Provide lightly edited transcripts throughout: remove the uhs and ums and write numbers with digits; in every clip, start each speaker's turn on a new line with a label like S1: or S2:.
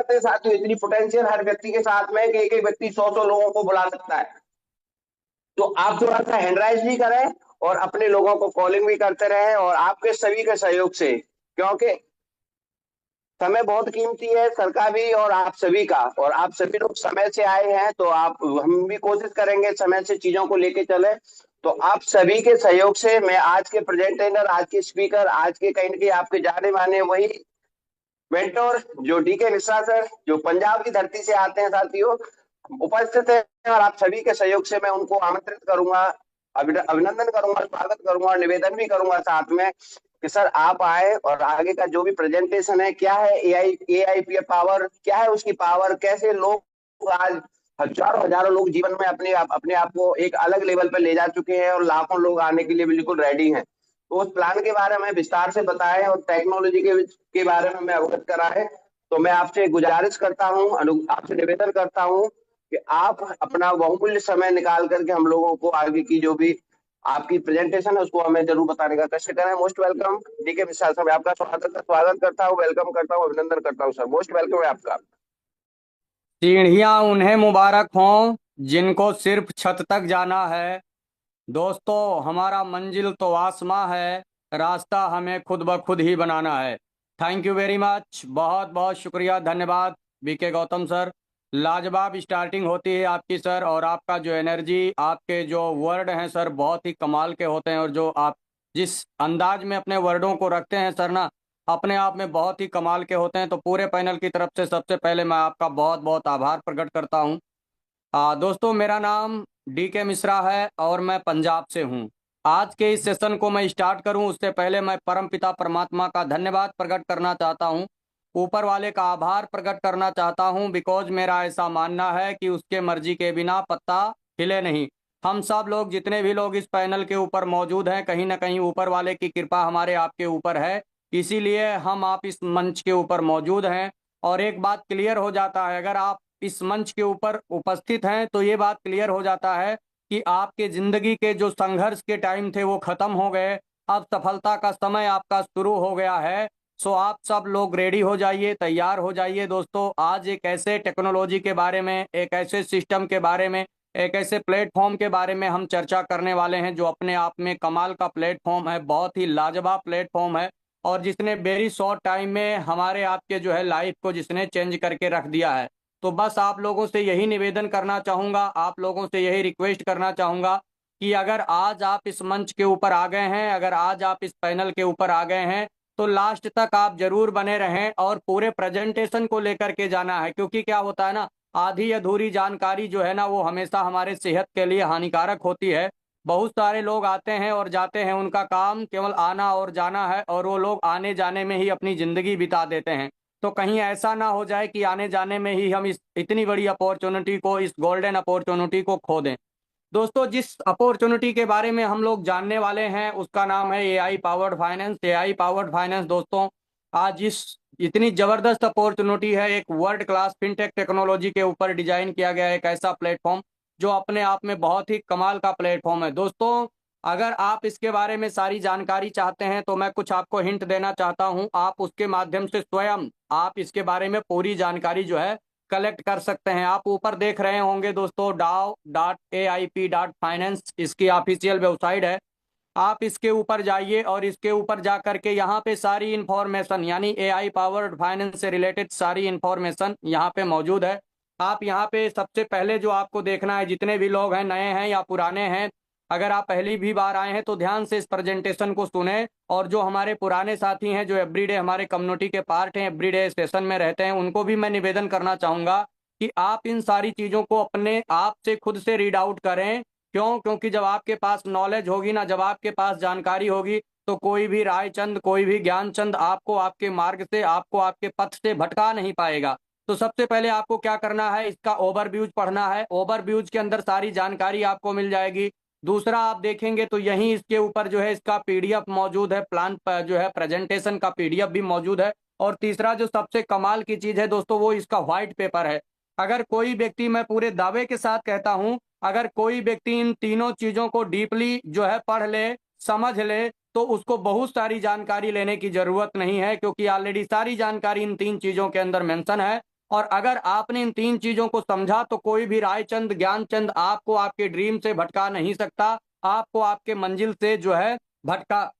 S1: करते हैं साथियों, इतनी पोटेंशियल हर व्यक्ति के साथ में कि एक एक व्यक्ति 100 लोगों को बुला सकता है। तो आप थोड़ा सा हैंडराइज भी करें और अपने लोगों को कॉलिंग भी करते रहें, और आपके सभी के सहयोग से, क्योंकि समय बहुत कीमती है, सर का भी और आप सभी का, और आप सभी लोग समय से आए हैं, तो आप हम भी कोशिश करेंगे समय से चीजों को लेके चले। तो आप सभी के सहयोग से मैं आज के प्रेजेंटेटर, आज के स्पीकर, आज के कहीं ना कहीं आपके जाने माने वही मेंटोर जो डीके मिश्रा सर, जो पंजाब की धरती से आते हैं साथियों, उपस्थित है, और आप सभी के सहयोग से मैं उनको आमंत्रित करूंगा, अभिनंदन करूंगा, स्वागत करूंगा, और निवेदन भी करूंगा साथ में कि सर आप आए और आगे का जो भी प्रेजेंटेशन है, क्या है एआई पावर, क्या है उसकी पावर, कैसे लोग आज हजारों हजारों लोग जीवन में अपने आप को एक अलग लेवल पर ले जा चुके हैं, और लाखों लोग आने के लिए बिल्कुल रेडी हैं। तो उस प्लान के बारे में विस्तार से बताएं, और टेक्नोलॉजी के बारे में मैं अवगत कराएं। तो मैं आपसे गुजारिश करता हूं, आपसे निवेदन करता हूं कि आप अपना बहुमूल्य समय निकाल करके हम लोगों को आगे की जो भी आपकी प्रेजेंटेशन है उसको हमें जरूर बताने का कष्ट करें। Most welcome DK Mishra sir, मैं आपका स्वागत करता हूँ, वेलकम करता हूँ, अभिनंदन करता हूँ सर, मोस्ट वेलकम है आपका।
S2: सीढ़ियां उन्हें मुबारक हों जिनको सिर्फ छत तक जाना है। दोस्तों, हमारा मंजिल तो आसमां है, रास्ता हमें खुद ब खुद ही बनाना है। थैंक यू वेरी मच, बहुत बहुत शुक्रिया, धन्यवाद बीके गौतम सर। लाजवाब स्टार्टिंग होती है आपकी सर, और आपका जो एनर्जी, आपके जो वर्ड हैं सर, बहुत ही कमाल के होते हैं, और जो आप जिस अंदाज में अपने वर्डों को रखते हैं सर ना, अपने आप में बहुत ही कमाल के होते हैं। तो पूरे पैनल की तरफ से सबसे पहले मैं आपका बहुत बहुत आभार प्रकट करता हूँ। दोस्तों, मेरा नाम डीके मिश्रा है और मैं पंजाब से हूँ। आज के इस सेशन को मैं स्टार्ट करूँ उससे पहले मैं परमपिता परमात्मा का धन्यवाद प्रकट करना चाहता हूँ, ऊपर वाले का आभार प्रकट करना चाहता हूँ, बिकॉज मेरा ऐसा मानना है कि उसके मर्जी के बिना पत्ता हिले नहीं। हम सब लोग, जितने भी लोग इस पैनल के ऊपर मौजूद हैं, कहीं ना कहीं ऊपर वाले की कृपा हमारे आपके ऊपर है, इसीलिए हम आप इस मंच के ऊपर मौजूद हैं। और एक बात क्लियर हो जाता है, अगर आप इस मंच के ऊपर उपस्थित हैं तो ये बात क्लियर हो जाता है कि आपके जिंदगी के जो संघर्ष के टाइम थे वो खत्म हो गए, अब सफलता का समय आपका शुरू हो गया है। सो आप सब लोग रेडी हो जाइए, तैयार हो जाइए। दोस्तों, आज एक ऐसे टेक्नोलॉजी के बारे में, एक ऐसे सिस्टम के बारे में, एक ऐसे प्लेटफॉर्म के बारे में हम चर्चा करने वाले हैं जो अपने आप में कमाल का प्लेटफॉर्म है, बहुत ही लाजवाब प्लेटफॉर्म है, और जिसने वेरी शॉर्ट टाइम में हमारे आपके जो है लाइफ को जिसने चेंज करके रख दिया है। तो बस आप लोगों से यही निवेदन करना चाहूँगा, आप लोगों से यही रिक्वेस्ट करना चाहूँगा कि अगर आज आप इस मंच के ऊपर आ गए हैं, अगर आज आप इस पैनल के ऊपर आ गए हैं, तो लास्ट तक आप जरूर बने रहें और पूरे प्रेजेंटेशन को लेकर के जाना है। क्योंकि क्या होता है ना, आधी अधूरी जानकारी जो है ना, वो हमेशा हमारे सेहत के लिए हानिकारक होती है। बहुत सारे लोग आते हैं और जाते हैं, उनका काम केवल आना और जाना है, और वो लोग आने जाने में ही अपनी ज़िंदगी बिता देते हैं। तो कहीं ऐसा ना हो जाए कि आने जाने में ही हम इस इतनी बड़ी अपॉर्चुनिटी को, इस गोल्डन अपॉर्चुनिटी को खो दें। दोस्तों, जिस अपॉर्चुनिटी के बारे में हम लोग जानने वाले हैं उसका नाम है AI powered finance. AI powered finance दोस्तों, आज इस इतनी जबरदस्त अपॉर्चुनिटी है, एक वर्ल्ड क्लास फिनटेक टेक्नोलॉजी के ऊपर डिजाइन किया गया एक ऐसा प्लेटफॉर्म जो अपने आप में बहुत ही कमाल का प्लेटफॉर्म है। दोस्तों, अगर आप इसके बारे में सारी जानकारी चाहते हैं तो मैं कुछ आपको हिंट देना चाहता हूं, आप उसके माध्यम से स्वयं आप इसके बारे में पूरी जानकारी जो है कलेक्ट कर सकते हैं। आप ऊपर देख रहे होंगे दोस्तों, DAO.AIP.finance इसकी ऑफिशियल वेबसाइट है। आप इसके ऊपर जाइए और इसके ऊपर जा करके यहाँ पे सारी इंफॉर्मेशन, यानी एआई पावर्ड फाइनेंस से रिलेटेड सारी इंफॉर्मेशन यहाँ पे मौजूद है। आप यहाँ पे सबसे पहले जो आपको देखना है, जितने भी लोग हैं, नए हैं या पुराने हैं, अगर आप पहली भी बार आए हैं तो ध्यान से इस प्रेजेंटेशन को सुने, और जो हमारे पुराने साथी हैं, जो एवरीडे हमारे कम्युनिटी के पार्ट हैं, एवरीडे सेशन में रहते हैं, उनको भी मैं निवेदन करना चाहूँगा कि आप इन सारी चीज़ों को अपने आप से खुद से रीड आउट करें। क्यों? क्योंकि जब आपके पास नॉलेज होगी ना, जब आपके पास जानकारी होगी, तो कोई भी रायचंद, कोई भी ज्ञानचंद आपको आपके मार्ग से, आपको आपके पथ से भटका नहीं पाएगा। तो सबसे पहले आपको क्या करना है, इसका ओवरव्यूज पढ़ना है। ओवरव्यूज के अंदर सारी जानकारी आपको मिल जाएगी। दूसरा, आप देखेंगे तो यहीं इसके ऊपर जो है इसका पीडीएफ मौजूद है, प्लान जो है प्रेजेंटेशन का पीडीएफ भी मौजूद है। और तीसरा जो सबसे कमाल की चीज है दोस्तों, वो इसका व्हाइट पेपर है। अगर कोई व्यक्ति, मैं पूरे दावे के साथ कहता हूं, अगर कोई व्यक्ति इन तीनों चीजों को डीपली जो है पढ़ ले, समझ ले, तो उसको बहुत सारी जानकारी लेने की जरूरत नहीं है, क्योंकि ऑलरेडी सारी जानकारी इन तीन चीजों के अंदर मेंशन है। और अगर आपने इन 3 चीजों को समझा तो कोई भी रायचंद ज्ञानचंद आपको आपके ड्रीम से भटका नहीं सकता, आपको आपके मंजिल से जो है भटका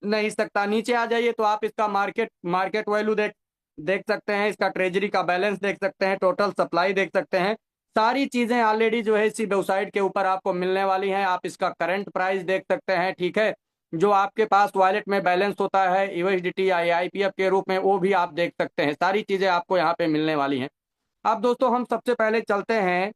S2: नहीं सकता। नीचे आ जाइए तो आप इसका मार्केट मार्केट वैल्यू देख देख सकते हैं, इसका ट्रेजरी का बैलेंस देख सकते हैं, टोटल सप्लाई देख सकते हैं। सारी चीजें ऑलरेडी जो है इसी वेबसाइट के ऊपर आपको मिलने वाली हैं। आप इसका करंट प्राइस देख सकते हैं, ठीक है। जो आपके पास वॉलेट में बैलेंस होता है यूएसडीटी या आईपीएफ के रूप में, वो भी आप देख सकते हैं। सारी चीजें आपको यहाँ पे मिलने वाली हैं। अब दोस्तों हम सबसे पहले चलते हैं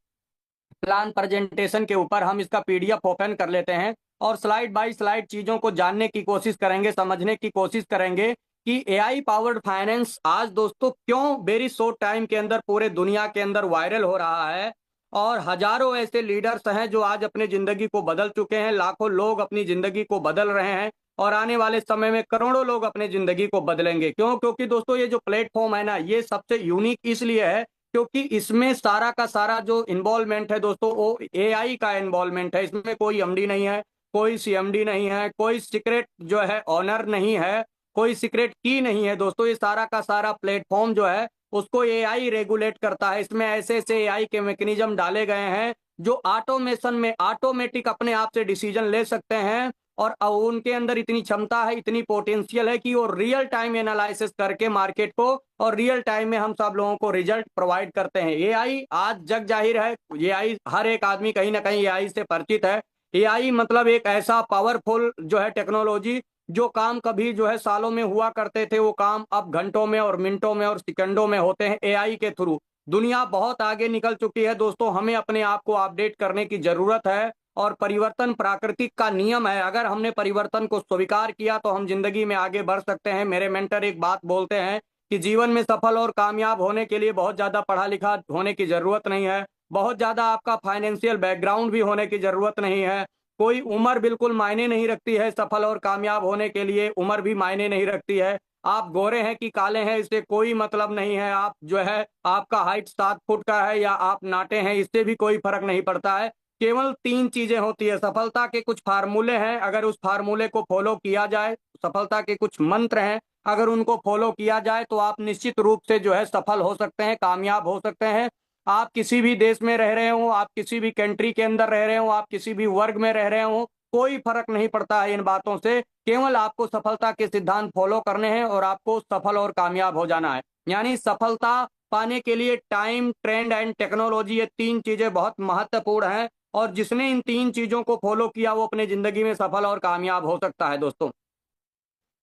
S2: प्लान प्रेजेंटेशन के ऊपर। हम इसका पीडीएफ ओपन कर लेते हैं और स्लाइड बाय स्लाइड चीजों को जानने की कोशिश करेंगे, समझने की कोशिश करेंगे कि एआई पावर्ड फाइनेंस आज दोस्तों क्यों वेरी शॉर्ट टाइम के अंदर पूरे दुनिया के अंदर वायरल हो रहा है। और हजारों ऐसे लीडर्स हैं जो आज अपनी जिंदगी को बदल चुके हैं, लाखों लोग अपनी जिंदगी को बदल रहे हैं और आने वाले समय में करोड़ों लोग अपनी जिंदगी को बदलेंगे। क्यों? क्योंकि दोस्तों ये जो प्लेटफॉर्म है ना, ये सबसे यूनिक इसलिए है क्योंकि इसमें सारा का सारा जो इन्वॉल्वमेंट है दोस्तों वो एआई का इन्वॉल्वमेंट है। इसमें कोई एमडी नहीं है, कोई सीएमडी नहीं है, कोई सीक्रेट जो है ऑनर नहीं है, कोई सीक्रेट की नहीं है दोस्तों। ये सारा का सारा प्लेटफॉर्म जो है उसको एआई रेगुलेट करता है। इसमें ऐसे ऐसे एआई के मैकेनिज्म डाले गए हैं जो ऑटोमेशन में ऑटोमेटिक अपने आप से डिसीजन ले सकते हैं और उनके अंदर इतनी क्षमता है, इतनी पोटेंशियल है कि वो रियल टाइम एनालिसिस करके मार्केट को और रियल टाइम में हम सब लोगों को रिजल्ट प्रोवाइड करते हैं। एआई आज जग जाहिर है, एआई हर एक आदमी कहीं ना कहीं एआई से परिचित है। एआई मतलब एक ऐसा पावरफुल जो है टेक्नोलॉजी, जो काम कभी जो है सालों में हुआ करते थे वो काम अब घंटों में और मिनटों में और सेकंडों में होते हैं एआई के थ्रू। दुनिया बहुत आगे निकल चुकी है दोस्तों, हमें अपने आप को अपडेट करने की जरूरत है और परिवर्तन प्राकृतिक का नियम है। अगर हमने परिवर्तन को स्वीकार किया तो हम जिंदगी में आगे बढ़ सकते हैं। मेरे मेंटर एक बात बोलते हैं कि जीवन में सफल और कामयाब होने के लिए बहुत ज्यादा पढ़ा लिखा होने की जरूरत नहीं है, बहुत ज्यादा आपका फाइनेंशियल बैकग्राउंड भी होने की जरूरत नहीं है, कोई उम्र बिल्कुल मायने नहीं रखती है। सफल और कामयाब होने के लिए उम्र भी मायने नहीं रखती है। आप गोरे हैं कि काले हैं इससे कोई मतलब नहीं है। आप जो है आपका हाइट 7 फुट का है या आप नाटे हैं, इससे भी कोई फर्क नहीं पड़ता है। केवल 3 चीजें होती है। सफलता के कुछ फार्मूले हैं, अगर उस फार्मूले को फॉलो किया जाए, सफलता के कुछ मंत्र हैं, अगर उनको फॉलो किया जाए तो आप निश्चित रूप से जो है सफल हो सकते हैं, कामयाब हो सकते हैं। आप किसी भी देश में रह रहे हो, आप किसी भी कंट्री के अंदर रह रहे हो, आप किसी भी वर्ग में रह रहे हो, कोई फर्क नहीं पड़ता है इन बातों से। केवल आपको सफलता के सिद्धांत फॉलो करने हैं और आपको सफल और कामयाब हो जाना है। यानी सफलता पाने के लिए टाइम, ट्रेंड एंड टेक्नोलॉजी, ये 3 चीजें बहुत महत्वपूर्ण हैं और जिसने इन 3 चीजों को फॉलो किया वो अपने जिंदगी में सफल और कामयाब हो सकता है दोस्तों।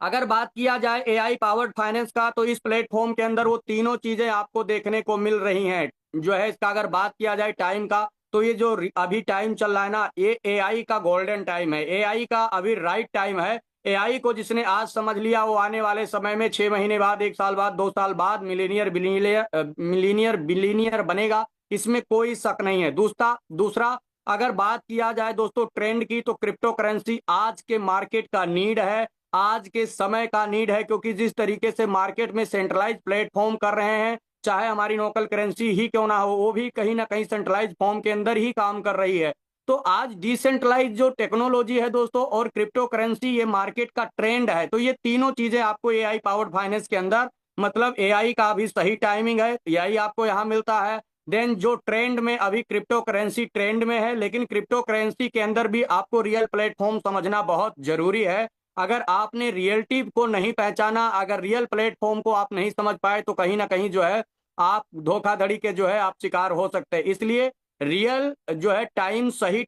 S2: अगर बात किया जाए एआई पावर्ड फाइनेंस का तो इस प्लेटफॉर्म के अंदर वो तीनों चीजें आपको देखने को मिल रही हैं। जो है इसका अगर बात किया जाए टाइम का तो ये जो अभी टाइम चल रहा है ना, ये एआई का गोल्डन टाइम है, एआई का अभी राइट टाइम है। एआई को जिसने आज समझ लिया वो आने वाले समय में 6 महीने बाद, 1 साल बाद, 2 साल बाद मिलीनियर बिलीनियर बनेगा, इसमें कोई शक नहीं है। दूसरा दूसरा अगर बात किया जाए दोस्तों ट्रेंड की तो क्रिप्टो करेंसी आज के मार्केट का नीड है, आज के समय का नीड है। क्योंकि जिस तरीके से मार्केट में सेंट्रलाइज प्लेटफॉर्म कर रहे हैं, चाहे हमारी लोकल करेंसी ही क्यों ना हो, वो भी कहीं ना कहीं सेंट्रलाइज फॉर्म के अंदर ही काम कर रही है। तो आज डिसेंट्रलाइज जो टेक्नोलॉजी है दोस्तों और क्रिप्टो करेंसी, ये मार्केट का ट्रेंड है। तो ये तीनों चीजें आपको एआई पावर्ड फाइनेंस के अंदर, मतलब एआई का अभी सही टाइमिंग है, एआई आपको यहाँ मिलता है। देन जो ट्रेंड में अभी क्रिप्टो करेंसी ट्रेंड में है, लेकिन क्रिप्टो करेंसी के अंदर भी आपको रियल प्लेटफॉर्म समझना बहुत जरूरी है। अगर आपने रियलिटी को नहीं पहचाना, अगर रियल प्लेटफॉर्म को आप नहीं समझ पाए तो कहीं ना कहीं जो है आप धोखाधड़ी के जो है आप शिकार हो सकते हैं। इसलिए रियल जो है टाइम, सही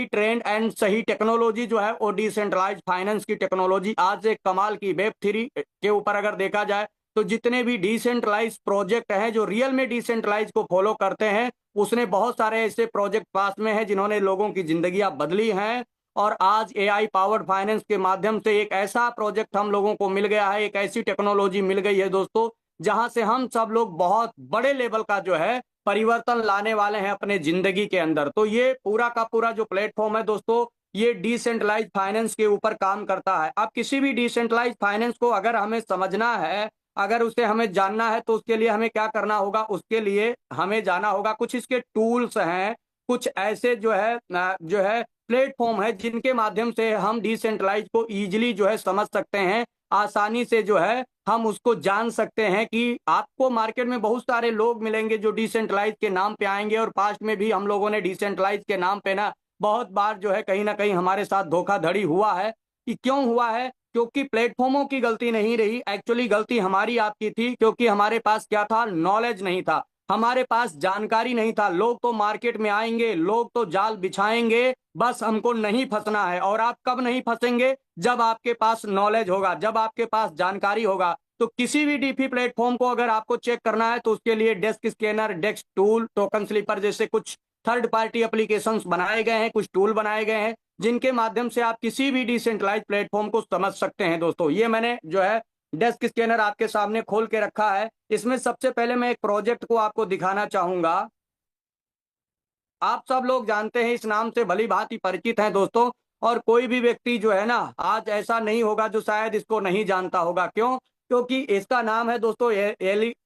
S2: ट्रेंड एंड सही टेक्नोलॉजी जो है वो डिसेंट्रलाइज फाइनेंस की टेक्नोलॉजी आज एक कमाल की। वेब 3 के ऊपर अगर देखा जाए तो जितने भी डिसेंट्रलाइज प्रोजेक्ट हैं जो रियल में डिसेंट्रलाइज को फॉलो करते हैं, उसने बहुत सारे ऐसे प्रोजेक्ट पास में हैं जिन्होंने लोगों की जिंदगियां बदली हैं। और आज एआई पावर्ड फाइनेंस के माध्यम से एक ऐसा प्रोजेक्ट हम लोगों को मिल गया है, एक ऐसी टेक्नोलॉजी मिल गई है दोस्तों, जहां से हम सब लोग बहुत बड़े लेवल का जो है परिवर्तन लाने वाले हैं अपने जिंदगी के अंदर। तो ये पूरा का पूरा जो प्लेटफॉर्म है दोस्तों, ये डिसेंट्रलाइज फाइनेंस के ऊपर काम करता है। अब किसी भी डिसेंट्रलाइज फाइनेंस को अगर हमें समझना है, अगर उसे हमें जानना है तो उसके लिए हमें क्या करना होगा, उसके लिए हमें जाना होगा, कुछ इसके टूल्स हैं, कुछ ऐसे जो है प्लेटफॉर्म है जिनके माध्यम से हम डिसेंट्रलाइज को इजीली जो है समझ सकते हैं। आसानी से जो है हम उसको जान सकते हैं कि आपको मार्केट में बहुत सारे लोग मिलेंगे जो डिसेंट्रलाइज के नाम पे आएंगे, और पास्ट में भी हम लोगों ने डिसेंट्रलाइज के नाम पे ना बहुत बार जो है कहीं ना कहीं हमारे साथ धोखाधड़ी हुआ है। कि क्यों हुआ है? क्योंकि प्लेटफॉर्मों की गलती नहीं रही, एक्चुअली गलती हमारी आपकी थी, क्योंकि हमारे पास क्या था, नॉलेज नहीं था, हमारे पास जानकारी नहीं था। लोग तो मार्केट में आएंगे, लोग तो जाल बिछाएंगे, बस हमको नहीं फंसना है। और आप कब नहीं फंसेंगे? जब आपके पास नॉलेज होगा, जब आपके पास जानकारी होगा। तो किसी भी डीपी प्लेटफॉर्म को अगर आपको चेक करना है तो उसके लिए desk scanner, desk tool, token sleeper जैसे कुछ थर्ड पार्टी एप्लीकेशंस बनाए गए हैं, कुछ टूल बनाए गए हैं, जिनके माध्यम से आप किसी भी डिसेंट्रलाइज प्लेटफॉर्म को समझ सकते हैं। दोस्तों, ये मैंने जो है डेस्क स्कैनर आपके सामने खोल के रखा है। इसमें सबसे पहले मैं एक प्रोजेक्ट को आपको दिखाना चाहूंगा। आप सब लोग जानते हैं, इस नाम से भली भांति परिचित हैं दोस्तों। और कोई भी व्यक्ति जो है ना, आज ऐसा नहीं होगा जो शायद इसको नहीं जानता होगा। क्यों? क्योंकि इसका नाम है दोस्तों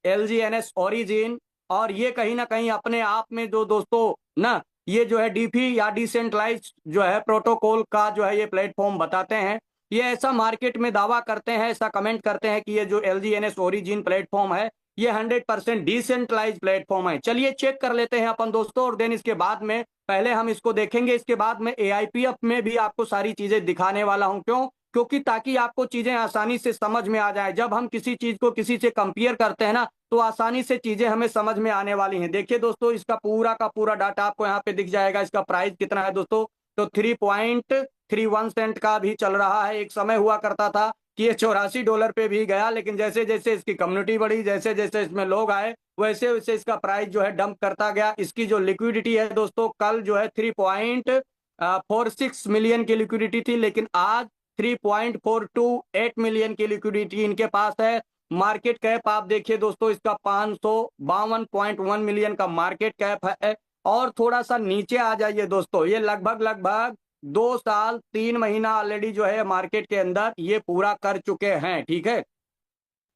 S2: LGNS ओरिजिन। और ये कहीं ना कहीं अपने आप में जो दोस्तों ना, ये जो है डीपी या डिसेंट्रलाइज जो है प्रोटोकॉल का जो है ये प्लेटफॉर्म बताते हैं। ये ऐसा मार्केट में दावा करते हैं, ऐसा कमेंट करते हैं कि ये जो LGNS ओरिजिन प्लेटफॉर्म है ये 100% डिसेंट्रलाइज प्लेटफॉर्म है। चलिए चेक कर लेते हैं अपन दोस्तों, और देन इसके बाद में पहले हम इसको देखेंगे, इसके बाद में AIPF में भी आपको सारी चीजें दिखाने वाला हूं। क्यों? क्योंकि ताकि आपको चीजें आसानी से समझ में आ जाए। जब हम किसी चीज को किसी से कंपेयर करते हैं ना, तो आसानी से चीजें हमें समझ में आने वाली हैं। देखिए दोस्तों, इसका पूरा का पूरा डाटा आपको यहाँ पे दिख जाएगा। इसका प्राइस कितना है दोस्तों? तो 3.31 सेंट का भी चल रहा है। एक समय हुआ करता था कि ये $84 पे भी गया, लेकिन जैसे जैसे इसकी कम्युनिटी बढ़ी, जैसे जैसे इसमें लोग आए, वैसे वैसे इसका प्राइस जो है डंप करता गया। इसकी जो लिक्विडिटी है दोस्तों, कल जो है 3.46 मिलियन की लिक्विडिटी थी, लेकिन आज 3.428 मिलियन की लिक्विडिटी इनके पास है। मार्केट कैप आप देखिए दोस्तों, इसका 552.1 मिलियन का मार्केट कैप है। और थोड़ा सा नीचे आ जाइए दोस्तों, ये लगभग लगभग 2 साल 3 महीना ऑलरेडी जो है मार्केट के अंदर ये पूरा कर चुके हैं। ठीक है,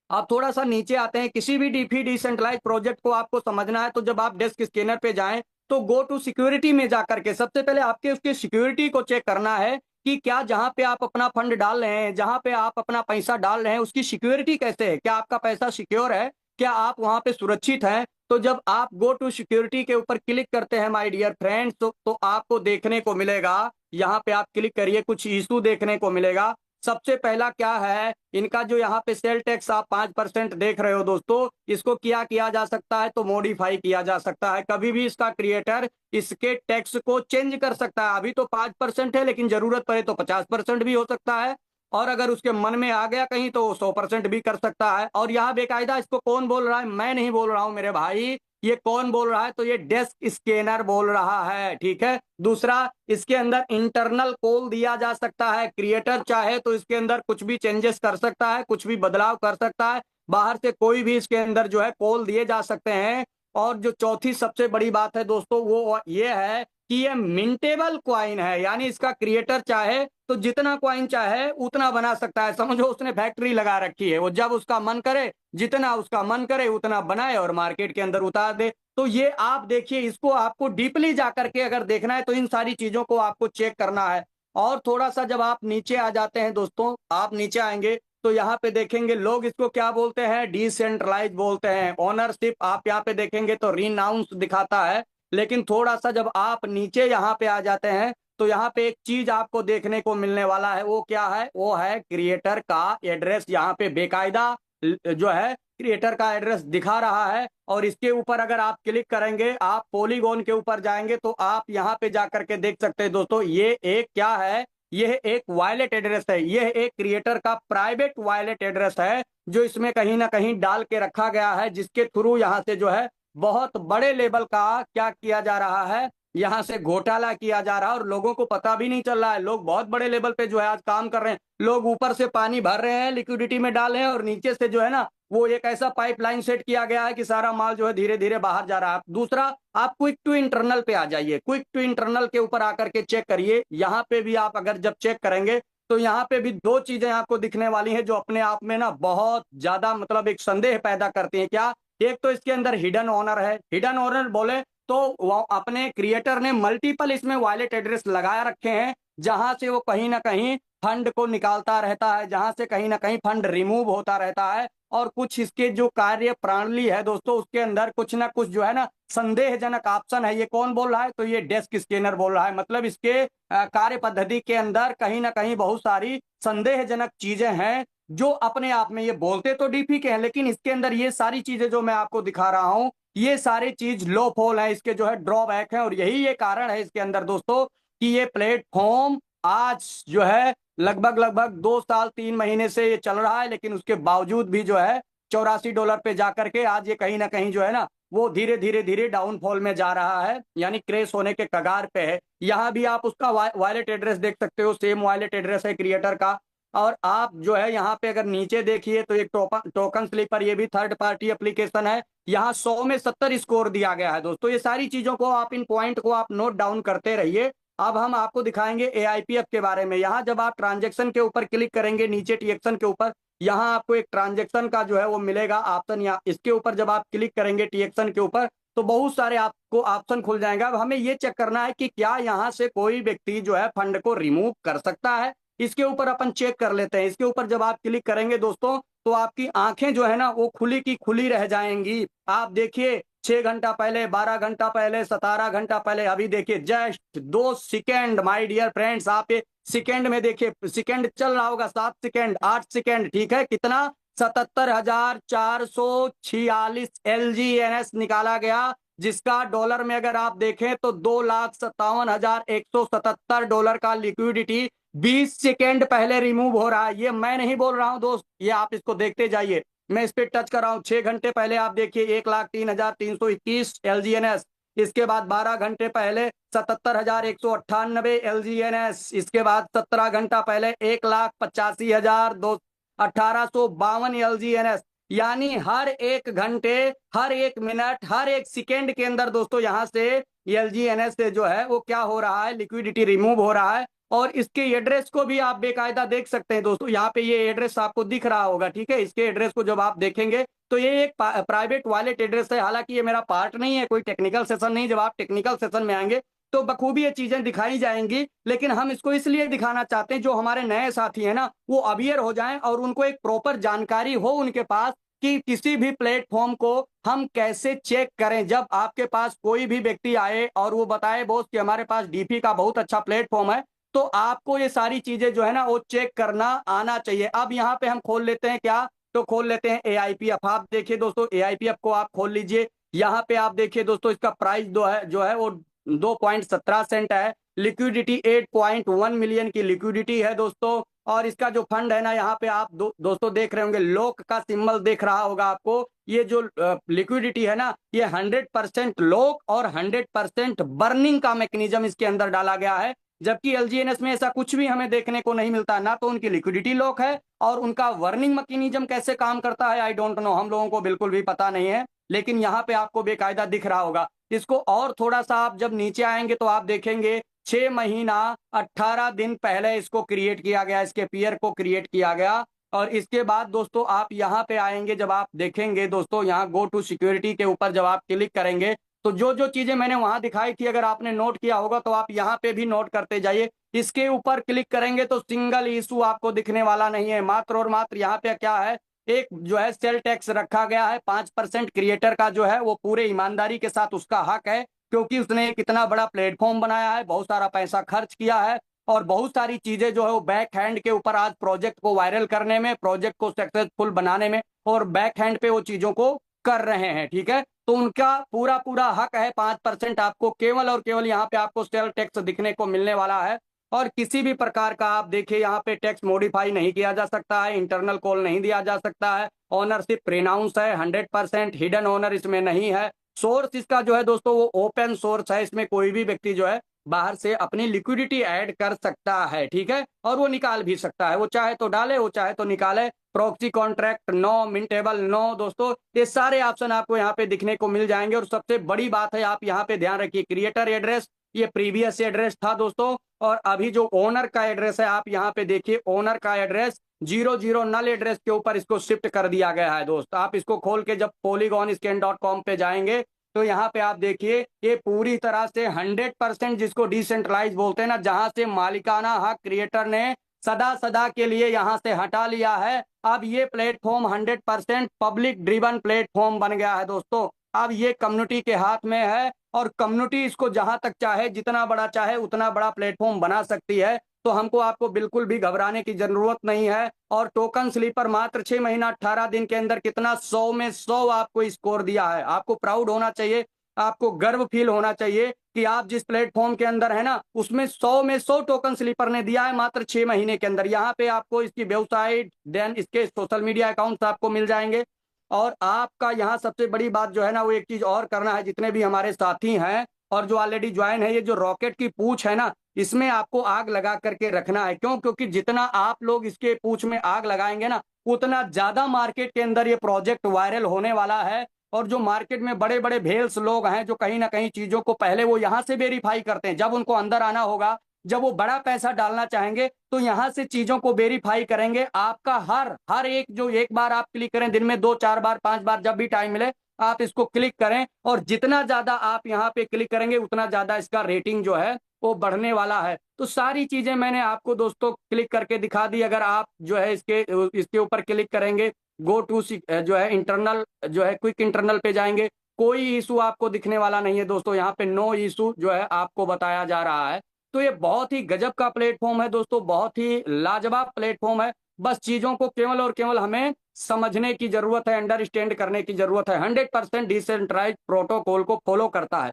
S2: अब थोड़ा सा नीचे आते हैं। किसी भी डीपी डिसेंट्रलाइज प्रोजेक्ट को आपको समझना है तो जब आप डेस्क स्कैनर पे जाएं तो गो टू सिक्योरिटी में जाकर के सबसे पहले आपके उसकी सिक्योरिटी को चेक करना है कि क्या जहां पे आप अपना फंड डाल रहे हैं, जहां पे आप अपना पैसा डाल रहे हैं, उसकी सिक्योरिटी कैसे है। क्या आपका पैसा सिक्योर है? क्या आप वहां पे सुरक्षित हैं? तो जब आप गो टू सिक्योरिटी के ऊपर क्लिक करते हैं माय डियर फ्रेंड्स, तो आपको देखने को मिलेगा, यहाँ पे आप क्लिक करिए, कुछ इशू देखने को मिलेगा। सबसे पहला क्या है, इनका जो यहाँ पे सेल टैक्स आप 5% देख रहे हो दोस्तों, इसको क्या किया जा सकता है? तो मॉडिफाई किया जा सकता है। कभी भी इसका क्रिएटर इसके टैक्स को चेंज कर सकता है। अभी तो 5% है, लेकिन जरूरत पड़े तो 50% भी हो सकता है। और अगर उसके मन में आ गया कहीं तो 100% भी कर सकता है। और यहाँ बेकायदा इसको कौन बोल रहा है? मैं नहीं बोल रहा हूं मेरे भाई, ये कौन बोल रहा है? तो ये डेस्क स्कैनर बोल रहा है। ठीक है, दूसरा, इसके अंदर इंटरनल कॉल दिया जा सकता है। क्रिएटर चाहे तो इसके अंदर कुछ भी चेंजेस कर सकता है, कुछ भी बदलाव कर सकता है। बाहर से कोई भी इसके अंदर जो है कॉल दिए जा सकते हैं। और जो चौथी सबसे बड़ी बात है दोस्तों, वो ये है कि ये मिंटेबल क्वाइन है, यानी इसका क्रिएटर चाहे तो जितना क्वाइन चाहे उतना बना सकता है। समझो उसने फैक्ट्री लगा रखी है, वो जब उसका मन करे, जितना उसका मन करे उतना बनाए और मार्केट के अंदर उतार दे। तो ये आप देखिए, इसको आपको डीपली जाकर के अगर देखना है तो इन सारी चीजों को आपको चेक करना है। और थोड़ा सा जब आप नीचे आ जाते हैं दोस्तों, आप नीचे आएंगे तो यहाँ पे देखेंगे लोग इसको क्या बोलते हैं, डिसेंट्रलाइज बोलते हैं। ओनरशिप आप यहाँ पे देखेंगे तो रिनाउंस दिखाता है। लेकिन थोड़ा सा जब आप नीचे यहाँ पे आ जाते हैं तो यहाँ पे एक चीज आपको देखने को मिलने वाला है। वो क्या है? वो है क्रिएटर का एड्रेस। यहाँ पे बेकायदा जो है क्रिएटर का एड्रेस दिखा रहा है। और इसके ऊपर अगर आप क्लिक करेंगे, आप पॉलीगॉन के ऊपर जाएंगे तो आप यहाँ पे जाकर के देख सकते हैं दोस्तों, ये एक क्या है, यह एक वॉलेट एड्रेस है। यह एक क्रिएटर का प्राइवेट वॉलेट एड्रेस है जो इसमें कहीं ना कहीं डाल के रखा गया है, जिसके थ्रू यहाँ से जो है बहुत बड़े लेवल का क्या किया जा रहा है, यहाँ से घोटाला किया जा रहा है। और लोगों को पता भी नहीं चल रहा है। लोग बहुत बड़े लेवल पे जो है आज काम कर रहे हैं। लोग ऊपर से पानी भर रहे हैं, लिक्विडिटी में डाल रहे हैं, और नीचे से जो है ना, वो एक ऐसा पाइपलाइन सेट किया गया है कि सारा माल जो है धीरे धीरे बाहर जा रहा है। दूसरा, आप क्विक टू इंटरनल पे आ जाइए। क्विक टू इंटरनल के ऊपर आकर के चेक करिए। यहाँ पे भी आप अगर जब चेक करेंगे तो यहाँ पे भी दो चीजें आपको दिखने वाली हैं जो अपने आप में ना बहुत ज्यादा मतलब एक संदेह पैदा करती हैं। क्या? एक तो इसके अंदर हिडन ओनर है। हिडन ओनर बोले तो वो अपने क्रिएटर ने मल्टीपल इसमें वॉलेट एड्रेस लगाया रखे हैं, जहां से वो कहीं ना कहीं फंड को निकालता रहता है, जहां से कहीं ना कहीं फंड रिमूव होता रहता है। और कुछ इसके जो कार्य प्रणाली है दोस्तों, उसके अंदर कुछ ना कुछ जो है ना संदेहजनक ऑप्शन है। ये कौन बोल रहा है? तो ये डेस्क स्कैनर बोल रहा है। मतलब इसके कार्य पद्धति के अंदर कहीं ना कहीं बहुत सारी संदेहजनक चीजें हैं, जो अपने आप में, ये बोलते तो डीपी के हैं, लेकिन इसके अंदर ये सारी चीजें जो मैं आपको दिखा रहा हूं, ये सारी चीज लो फॉल है, इसके जो है ड्रॉबैक है। और यही ये कारण है इसके अंदर दोस्तों कि ये प्लेटफॉर्म आज जो है लगभग लगभग 2 साल 3 महीने से ये चल रहा है, लेकिन उसके बावजूद भी जो है $84 पे जाकर के आज ये कहीं ना कहीं जो है ना वो धीरे धीरे धीरे डाउनफॉल में जा रहा है, यानी क्रैश होने के कगार पे है। यहाँ भी आप उसका वॉलेट एड्रेस देख सकते हो, सेम वॉलेट एड्रेस है क्रिएटर का। और आप जो है यहाँ पे अगर नीचे देखिए तो एक टोकन स्लीपर, ये भी थर्ड पार्टी एप्लीकेशन है। यहाँ 100 में 70 स्कोर दिया गया है दोस्तों। ये सारी चीजों को आप, इन पॉइंट को आप नोट डाउन करते रहिए। अब हम आपको दिखाएंगे एआईपीएफ के बारे में। यहाँ जब आप ट्रांजेक्शन के ऊपर क्लिक करेंगे, नीचे टीएक्सन के ऊपर, यहाँ आपको एक ट्रांजेक्शन का जो है वो मिलेगा ऑप्शन। यहाँ इसके ऊपर जब आप क्लिक करेंगे टीएक्सन के ऊपर, तो बहुत सारे आपको ऑप्शन खुल जाएगा। अब हमें ये चेक करना है कि क्या यहाँ से कोई व्यक्ति जो है फंड को रिमूव कर सकता है। इसके ऊपर अपन चेक कर लेते हैं। इसके ऊपर जब आप क्लिक करेंगे दोस्तों, तो आपकी आंखें जो है ना वो खुली की खुली रह जाएंगी। आप देखिए 6 घंटा पहले, 12 घंटा पहले, 17 घंटा पहले, अभी देखिए just 2 second my dear friends. आप ये सेकेंड में देखिए, सेकेंड चल रहा होगा, 7 सेकेंड, 8 सेकेंड, ठीक है, कितना 77,446 LGNS निकाला गया, जिसका डॉलर में अगर आप देखें तो $2,57,177 का लिक्विडिटी 20 सेकेंड पहले रिमूव हो रहा है। ये मैं नहीं बोल रहा हूं दोस्त, ये आप इसको देखते जाइए। मैं इस पे टच कर रहा हूं। 6 घंटे पहले आप देखिए 1,03,321 LGNS। इसके बाद 12 घंटे पहले 77,198 LGNS। इसके बाद 17 घंटा पहले 1,85,1852 LGNS। यानी हर एक घंटे, हर एक मिनट, हर एक सेकेंड के अंदर दोस्तों यहाँ से LGNS से जो है वो क्या हो रहा है, लिक्विडिटी रिमूव हो रहा है। और इसके एड्रेस को भी आप बेकायदा देख सकते हैं दोस्तों। यहाँ पे ये एड्रेस आपको दिख रहा होगा, ठीक है। इसके एड्रेस को जब आप देखेंगे तो ये एक प्राइवेट वॉलेट एड्रेस है। हालांकि ये मेरा पार्ट नहीं है, कोई टेक्निकल सेशन नहीं। जब आप टेक्निकल सेशन में आएंगे तो बखूबी ये चीजें दिखाई जाएंगी, लेकिन हम इसको इसलिए दिखाना चाहते हैं जो हमारे नए साथी हैं ना वो अवेयर हो जाएं और उनको एक प्रॉपर जानकारी हो उनके पास कि किसी भी प्लेटफॉर्म को हम कैसे चेक करें। जब आपके पास कोई भी व्यक्ति आए और वो बताए बॉस कि हमारे पास डीपी का बहुत अच्छा प्लेटफॉर्म है, तो आपको ये सारी चीजें जो है ना वो चेक करना आना चाहिए। अब यहाँ पे हम खोल लेते हैं क्या, तो खोल लेते हैं एआईपीएफ। आप देखिए दोस्तों एआईपीएफ को आप खोल लीजिए। यहाँ पे आप देखिए दोस्तों इसका प्राइस जो है वो 2.17 सेंट है। लिक्विडिटी 8.1 मिलियन की लिक्विडिटी है दोस्तों। और इसका जो फंड है ना, यहाँ पे आप दोस्तों देख रहे होंगे, लॉक का सिंबल देख रहा होगा आपको। ये जो लिक्विडिटी है ना, ये 100% लॉक और 100% बर्निंग का मैकेनिज्म इसके अंदर डाला गया है। जबकि एलजीएनएस में ऐसा कुछ भी हमें देखने को नहीं मिलता। ना तो उनकी लिक्विडिटी लॉक है और उनका वर्निंग मैकेनिज्म कैसे काम करता है आई डोंट नो, हम लोगों को बिल्कुल भी पता नहीं है। लेकिन यहाँ पे आपको बेकायदा दिख रहा होगा। इसको और थोड़ा सा आप जब नीचे आएंगे तो आप देखेंगे 6 महीना 18 दिन पहले इसको क्रिएट किया गया, इसके पीयर को क्रिएट किया गया। और इसके बाद दोस्तों आप यहाँ पे आएंगे, जब आप देखेंगे दोस्तों यहाँ गो टू सिक्योरिटी के ऊपर जब आप क्लिक करेंगे तो जो जो चीजें मैंने वहां दिखाई थी अगर आपने नोट किया होगा तो आप यहाँ पे भी नोट करते जाइए। इसके ऊपर क्लिक करेंगे तो सिंगल इशू आपको दिखने वाला नहीं है। मात्र और मात्र यहाँ पे क्या है, एक जो है सेल टैक्स रखा गया है 5%। क्रिएटर का जो है वो पूरे ईमानदारी के साथ उसका हक है, क्योंकि उसने एक इतना बड़ा प्लेटफॉर्म बनाया है, बहुत सारा पैसा खर्च किया है और बहुत सारी चीजें जो है वो बैक हैंड के ऊपर आज प्रोजेक्ट को वायरल करने में, प्रोजेक्ट को सक्सेसफुल बनाने में और बैक हैंड पे वो चीजों को कर रहे हैं, ठीक है। तो उनका पूरा पूरा हक है। 5% आपको केवल और केवल यहाँ पे आपको सेल टैक्स दिखने को मिलने वाला है। और किसी भी प्रकार का आप देखिए यहाँ पे टैक्स मॉडिफाई नहीं किया जा सकता है, इंटरनल कॉल नहीं दिया जा सकता है, ओनरशिप प्रीनाउंस है 100%, हिडन ओनर इसमें नहीं है। सोर्स इसका जो है दोस्तों वो ओपन सोर्स है, इसमें कोई भी व्यक्ति जो है बाहर से अपनी लिक्विडिटी ऐड कर सकता है, ठीक है, और वो निकाल भी सकता है। वो चाहे तो डाले, वो चाहे तो निकाले। प्रॉक्सी कॉन्ट्रैक्ट नो, मिंटेबल नो दोस्तों, ये सारे ऑप्शन आपको यहाँ पे दिखने को मिल जाएंगे। और सबसे बड़ी बात है, आप यहाँ पे ध्यान रखिए, क्रिएटर एड्रेस ये प्रीवियस एड्रेस था दोस्तों, और अभी जो ओनर का एड्रेस है आप यहाँ पे देखिए, ओनर का एड्रेस 00 नल एड्रेस के ऊपर इसको शिफ्ट कर दिया गया है दोस्त। आप इसको खोल के जब polygonscan.com पे जाएंगे तो यहाँ पे आप देखिए ये पूरी तरह से 100% जिसको डिसेंट्रलाइज बोलते हैं ना, जहां से मालिकाना हक क्रिएटर ने सदा सदा के लिए यहाँ से हटा लिया है। अब ये प्लेटफॉर्म 100% पब्लिक ड्रिवन प्लेटफॉर्म बन गया है दोस्तों। अब ये कम्युनिटी के हाथ में है और कम्युनिटी इसको जहां तक चाहे, जितना बड़ा चाहे उतना बड़ा प्लेटफॉर्म बना सकती है। तो हमको आपको बिल्कुल भी घबराने की जरूरत नहीं है। और टोकन स्लीपर मात्र 6 महीना 18 दिन के अंदर कितना 100 में 100 आपको स्कोर दिया है। आपको प्राउड होना चाहिए, आपको गर्व फील होना चाहिए कि आप जिस प्लेटफॉर्म के अंदर है ना, उसमें 100 में 100 टोकन स्लीपर ने दिया है मात्र 6 महीने के अंदर। यहाँ पे आपको इसकी वेबसाइट, देन इसके सोशल मीडिया अकाउंट्स आपको मिल जाएंगे। और आपका यहाँ सबसे बड़ी बात जो है ना, वो एक चीज और करना है, जितने भी हमारे साथी हैं और जो ऑलरेडी ज्वाइन है, ये जो रॉकेट की पूछ है ना, इसमें आपको आग लगा करके रखना है। क्यों? क्योंकि जितना आप लोग इसके पूछ में आग लगाएंगे ना, उतना ज्यादा मार्केट के अंदर ये प्रोजेक्ट वायरल होने वाला है। और जो मार्केट में बड़े बड़े भेल्स लोग हैं, जो कहीं ना कहीं चीजों को पहले वो यहां से वेरीफाई करते हैं, जब उनको अंदर आना होगा, जब वो बड़ा पैसा डालना चाहेंगे, तो यहां से चीजों को वेरीफाई करेंगे। आपका हर हर एक, जो एक बार आप क्लिक करें, दिन में 2 4 बार 5 बार, जब भी टाइम मिले आप इसको क्लिक करें। और जितना ज्यादा आप यहाँ पे क्लिक करेंगे, उतना ज्यादा इसका रेटिंग जो है वो बढ़ने वाला है। तो सारी चीजें मैंने आपको दोस्तों क्लिक करके दिखा दी। अगर आप जो है इसके ऊपर क्लिक करेंगे, गो टू जो है इंटरनल, जो है क्विक इंटरनल पे जाएंगे, कोई इशू आपको दिखने वाला नहीं है दोस्तों। यहाँ पे नो इशू जो है आपको बताया जा रहा है। तो ये बहुत ही गजब का प्लेटफॉर्म है दोस्तों, बहुत ही लाजवाब प्लेटफॉर्म है। बस चीजों को केवल और केवल हमें समझने की जरूरत है, अंडरस्टैंड करने की जरूरत है। 100% डिसेंट्रलाइज प्रोटोकॉल को फॉलो करता है।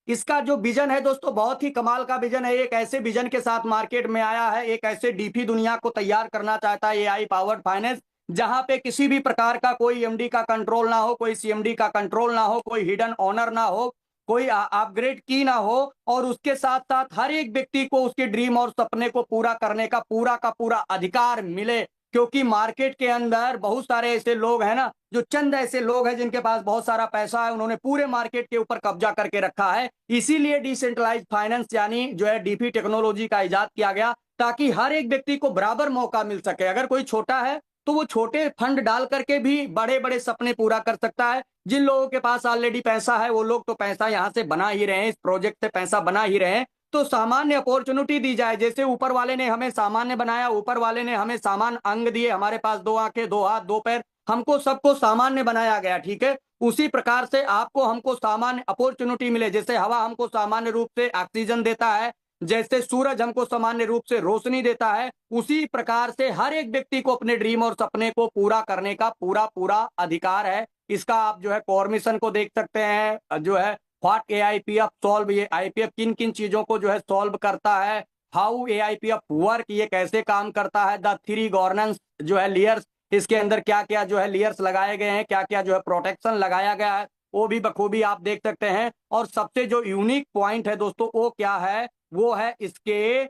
S2: इसका जो विजन है दोस्तों, बहुत ही कमाल का विजन है। एक ऐसे विजन के साथ मार्केट में आया है, एक ऐसे डीपी दुनिया को तैयार करना चाहता है एआई पावर्ड फाइनेंस, जहां पे किसी भी प्रकार का कोई एमडी का कंट्रोल ना हो, कोई सीएमडी का कंट्रोल ना हो, कोई हिडन ऑनर ना हो, कोई अपग्रेड की ना हो। और उसके साथ साथ हर एक व्यक्ति को उसके ड्रीम और सपने को पूरा करने का पूरा अधिकार मिले। क्योंकि मार्केट के अंदर बहुत सारे ऐसे लोग हैं ना, जो चंद ऐसे लोग हैं जिनके पास बहुत सारा पैसा है, उन्होंने पूरे मार्केट के ऊपर कब्जा करके रखा है। इसीलिए डिसेंट्रलाइज फाइनेंस यानी जो है डीपी टेक्नोलॉजी का इजाद किया गया, ताकि हर एक व्यक्ति को बराबर मौका मिल सके। अगर कोई छोटा है तो वो छोटे फंड डाल करके भी बड़े बड़े सपने पूरा कर सकता है। जिन लोगों के पास ऑलरेडी पैसा है, वो लोग तो पैसा यहाँ से बना ही रहे हैं, इस प्रोजेक्ट से पैसा बना ही रहे हैं। तो सामान्य अपॉर्चुनिटी दी जाए, जैसे ऊपर वाले ने हमें सामान्य बनाया, ऊपर वाले ने हमें सामान अंग दिए, हमारे पास 2 आंखें, 2 हाथ, 2 पैर, हमको सबको सामान्य बनाया गया, ठीक है। उसी प्रकार से आपको हमको सामान्य अपॉर्चुनिटी मिले। जैसे हवा हमको सामान्य रूप से ऑक्सीजन देता है, जैसे सूरज हमको सामान्य रूप से रोशनी देता है, उसी प्रकार से हर एक व्यक्ति को अपने ड्रीम और सपने को पूरा करने का पूरा अधिकार है। इसका आप जो है कोर मिशन को देख सकते हैं, जो है व्हाट एआईपीएफ सॉल्व, ये आईपीएफ किन किन चीजों को जो है सॉल्व करता है, हाउ एआईपीएफ वर्क, ये कैसे काम करता है, द 3 गवर्नेंस जो है लेयर्स, इसके अंदर क्या क्या जो है लेयर्स लगाए गए हैं, क्या क्या जो है प्रोटेक्शन लगाया गया है, वो भी बखूबी आप देख सकते हैं। और सबसे जो यूनिक पॉइंट है दोस्तों, वो क्या है, वो है इसके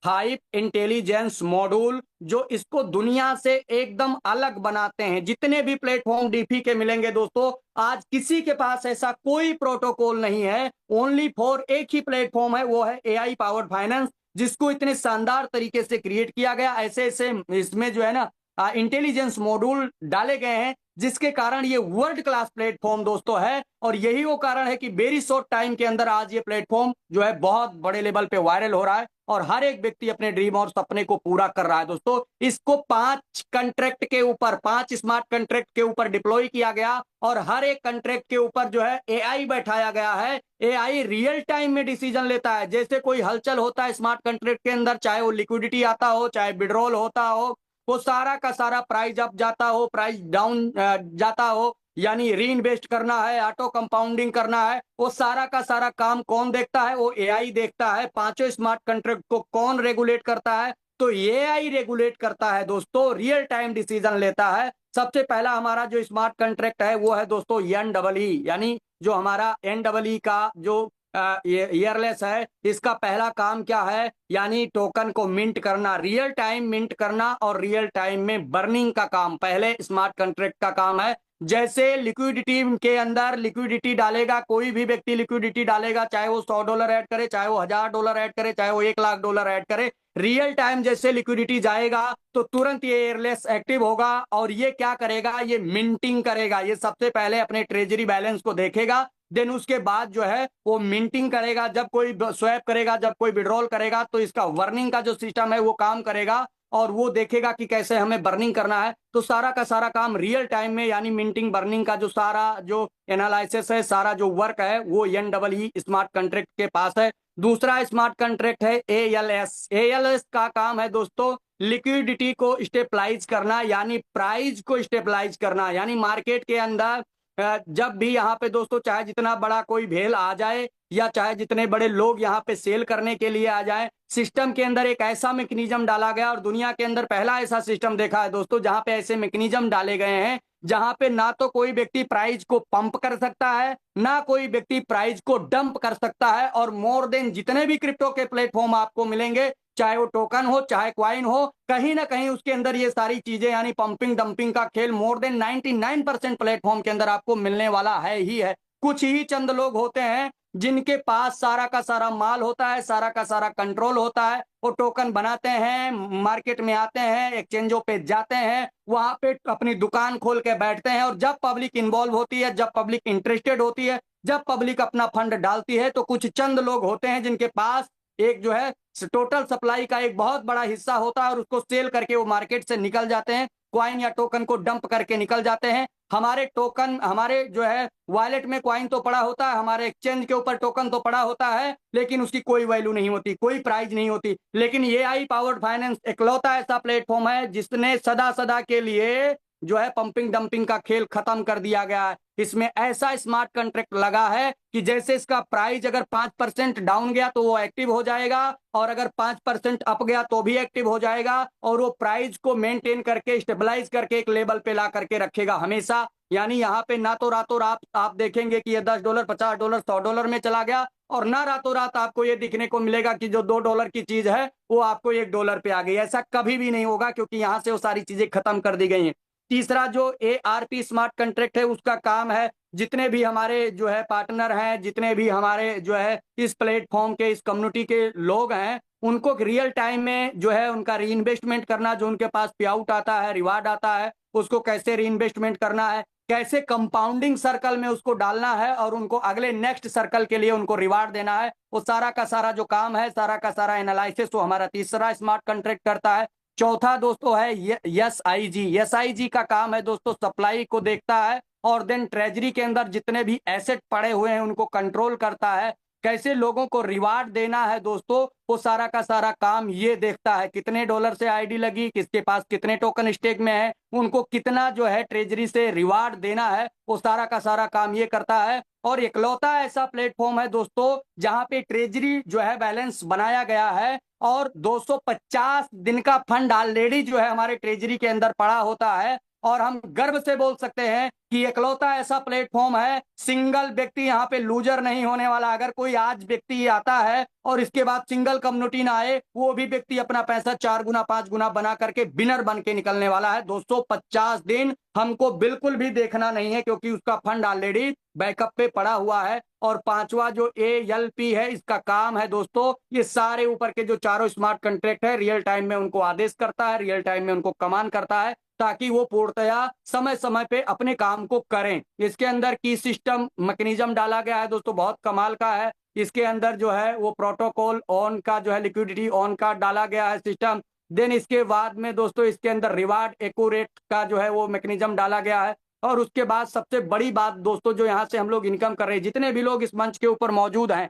S2: 5 इंटेलिजेंस मॉड्यूल, जो इसको दुनिया से एकदम अलग बनाते हैं। जितने भी प्लेटफॉर्म डीपी के मिलेंगे दोस्तों, आज किसी के पास ऐसा कोई प्रोटोकॉल नहीं है, ओनली फॉर एक ही प्लेटफॉर्म है, वो है एआई पावर्ड फाइनेंस, जिसको इतने शानदार तरीके से क्रिएट किया गया। ऐसे ऐसे इसमें जो है ना इंटेलिजेंस मॉड्यूल डाले गए हैं, जिसके कारण ये वर्ल्ड क्लास प्लेटफॉर्म दोस्तों है। और यही वो कारण है कि वेरी शॉर्ट टाइम के अंदर आज ये प्लेटफॉर्म जो है बहुत बड़े लेवल पे वायरल हो रहा है, और हर एक व्यक्ति अपने ड्रीम और सपने को पूरा कर रहा है दोस्तों। इसको 5 कंट्रैक्ट के ऊपर, 5 स्मार्ट कंट्रैक्ट के ऊपर डिप्लॉय किया गया, और हर एक कंट्रैक्ट के ऊपर जो है एआई बैठाया गया है। एआई रियल टाइम में डिसीजन लेता है। जैसे कोई हलचल होता है स्मार्ट कंट्रैक्ट के अंदर, चाहे वो लिक्विडिटी आता हो, चाहे विड्रॉल होता हो, वो सारा का सारा प्राइस अप जाता हो, प्राइस डाउन जाता हो, यानी री इन्वेस्ट करना है, ऑटो कंपाउंडिंग करना है, वो सारा का सारा काम कौन देखता है? वो एआई देखता है। 5 स्मार्ट कॉन्ट्रैक्ट को कौन रेगुलेट करता है? तो एआई रेगुलेट करता है दोस्तों, रियल टाइम डिसीजन लेता है। सबसे पहला हमारा जो स्मार्ट कॉन्ट्रैक्ट है वो है दोस्तों एनडब्ल्यू, यानी जो हमारा एनडब्ल्यू का जो ईयरलेस है, इसका पहला काम क्या है? यानी टोकन को मिंट करना, रियल टाइम मिंट करना और रियल टाइम में बर्निंग का काम पहले स्मार्ट कॉन्ट्रैक्ट का काम है। जैसे लिक्विडिटी के अंदर लिक्विडिटी डालेगा, कोई भी व्यक्ति लिक्विडिटी डालेगा, चाहे वो $100 ऐड करे, चाहे वो $1000 ऐड करे, चाहे वो $1,00,000 ऐड करे, रियल टाइम जैसे लिक्विडिटी जाएगा तो तुरंत ये एयरलेस एक्टिव होगा। और ये क्या करेगा? ये मिंटिंग करेगा। ये सबसे पहले अपने ट्रेजरी बैलेंस को देखेगा, देन उसके बाद जो है वो मिंटिंग करेगा, जब कोई स्वैप करेगा, जब कोई विड्रॉल करेगा तो इसका वर्निंग का जो सिस्टम है वो काम करेगा और वो देखेगा कि कैसे हमें बर्निंग करना है। तो सारा का सारा काम रियल टाइम में, यानी मिंटिंग बर्निंग का जो सारा जो एनालिसिस है, सारा जो वर्क है वो NEE स्मार्ट कॉन्ट्रैक्ट के पास है। दूसरा स्मार्ट कॉन्ट्रैक्ट है ALS। ALS का काम है दोस्तों लिक्विडिटी को स्टेबलाइज करना, यानी प्राइस को स्टेबलाइज करना, यानी मार्केट के अंदर जब भी यहाँ पे दोस्तों चाहे जितना बड़ा कोई भेल आ जाए या चाहे जितने बड़े लोग यहाँ पे सेल करने के लिए आ जाए, सिस्टम के अंदर एक ऐसा मैकेनिज्म डाला गया और दुनिया के अंदर पहला ऐसा सिस्टम देखा है दोस्तों जहां पे ऐसे मैकेनिज्म डाले गए हैं जहां पे ना तो कोई व्यक्ति प्राइस को पंप कर सकता है, ना कोई व्यक्ति प्राइस को डंप कर सकता है। और मोर देन जितने भी क्रिप्टो के प्लेटफॉर्म आपको मिलेंगे, चाहे वो टोकन हो चाहे क्वाइन हो, कहीं ना कहीं उसके अंदर ये सारी चीजें यानी पंपिंग डंपिंग का खेल मोर देन 99% प्लेटफॉर्म के अंदर आपको मिलने वाला है ही है। कुछ ही चंद लोग होते हैं जिनके पास सारा का सारा माल होता है, सारा का सारा कंट्रोल होता है, वो टोकन बनाते हैं, मार्केट में आते हैं, एक्सचेंजों पे जाते हैं, वहां पे अपनी दुकान खोल के बैठते हैं और जब पब्लिक इन्वॉल्व होती है, जब पब्लिक इंटरेस्टेड होती है, जब पब्लिक अपना फंड डालती है तो कुछ चंद लोग होते हैं जिनके पास एक जो है टोटल सप्लाई का एक बहुत बड़ा हिस्सा होता है और उसको सेल करके वो मार्केट से निकल जाते हैं, क्वाइन या टोकन को डंप करके निकल जाते हैं। हमारे टोकन, हमारे जो है वॉलेट में क्वाइन तो पड़ा होता है, हमारे एक्सचेंज के ऊपर टोकन तो पड़ा होता है, लेकिन उसकी कोई वैल्यू नहीं होती, कोई प्राइस नहीं होती। लेकिन AI पावर्ड फाइनेंस इकलौता ऐसा प्लेटफॉर्म है जिसने सदा सदा के लिए जो है पंपिंग डंपिंग का खेल खत्म कर दिया गया है। इसमें ऐसा स्मार्ट कॉन्ट्रैक्ट लगा है कि जैसे इसका प्राइस अगर 5% डाउन गया तो वो एक्टिव हो जाएगा और अगर 5% अप गया तो भी एक्टिव हो जाएगा और वो प्राइस को मेंटेन करके स्टेबलाइज करके एक लेवल पे ला करके रखेगा हमेशा। यानी यहाँ पे ना तो रातों रात आप देखेंगे कि ये $10 $50 $100 में चला गया और ना रातों रात आपको ये दिखने को मिलेगा कि जो $2 की चीज है वो आपको $1 पे आ गई। ऐसा कभी भी नहीं होगा क्योंकि यहाँ से वो सारी चीजें खत्म कर दी गई हैं। तीसरा जो ARP स्मार्ट कॉन्ट्रैक्ट है उसका काम है जितने भी हमारे जो है पार्टनर हैं, जितने भी हमारे जो है इस प्लेटफॉर्म के, इस कम्युनिटी के लोग हैं, उनको रियल टाइम में जो है उनका री इन्वेस्टमेंट करना, जो उनके पास पे आउट आता है, रिवार्ड आता है, उसको कैसे री इन्वेस्टमेंट करना है, कैसे कंपाउंडिंग सर्कल में उसको डालना है और उनको अगले नेक्स्ट सर्कल के लिए उनको रिवार्ड देना है, वो सारा का सारा जो काम है, सारा का सारा एनालिसिस वो हमारा तीसरा स्मार्ट कॉन्ट्रैक्ट करता है। चौथा दोस्तों है SIG। SIG का काम है दोस्तों सप्लाई को देखता है और देन ट्रेजरी के अंदर जितने भी एसेट पड़े हुए हैं उनको कंट्रोल करता है, कैसे लोगों को रिवार्ड देना है दोस्तों, वो सारा का सारा काम ये देखता है। कितने डॉलर से आईडी लगी, किसके पास कितने टोकन स्टेक में है, उनको कितना जो है ट्रेजरी से रिवार्ड देना है, वो सारा का सारा काम ये करता है। और इकलौता ऐसा प्लेटफॉर्म है दोस्तों जहां पे ट्रेजरी जो है बैलेंस बनाया गया है और 250 दिन का फंड ऑलरेडी जो है हमारे ट्रेजरी के अंदर पड़ा होता है और हम गर्व से बोल सकते हैं कि इकलौता ऐसा प्लेटफॉर्म है, सिंगल व्यक्ति यहाँ पे लूजर नहीं होने वाला। अगर कोई आज व्यक्ति आता है और इसके बाद सिंगल कम्युनिटी ना आए, वो भी व्यक्ति अपना पैसा 4 गुना 5 गुना बना करके विनर बन के निकलने वाला है। 250 दिन हमको बिल्कुल भी देखना नहीं है क्योंकि उसका फंड ऑलरेडी बैकअप पे पड़ा हुआ है। और पांचवा जो ALP है, इसका काम है दोस्तों ये सारे ऊपर के जो चारों स्मार्ट कॉन्ट्रैक्ट है रियल टाइम में उनको आदेश करता है, रियल टाइम में उनको कमांड करता है ताकि वो पूर्णतया समय समय पे अपने काम को करें। इसके अंदर की सिस्टम मैकेनिज्म डाला गया है दोस्तों, बहुत कमाल का है। इसके अंदर जो है वो प्रोटोकॉल ऑन का जो है लिक्विडिटी ऑन का डाला गया है सिस्टम। देन इसके बाद में दोस्तों इसके अंदर रिवार्ड एक्यूरेट का जो है वो मैकेनिज्म डाला गया है। और उसके बाद सबसे बड़ी बात दोस्तों जो यहाँ से हम लोग इनकम कर रहे हैं, जितने भी लोग इस मंच के ऊपर मौजूद हैं,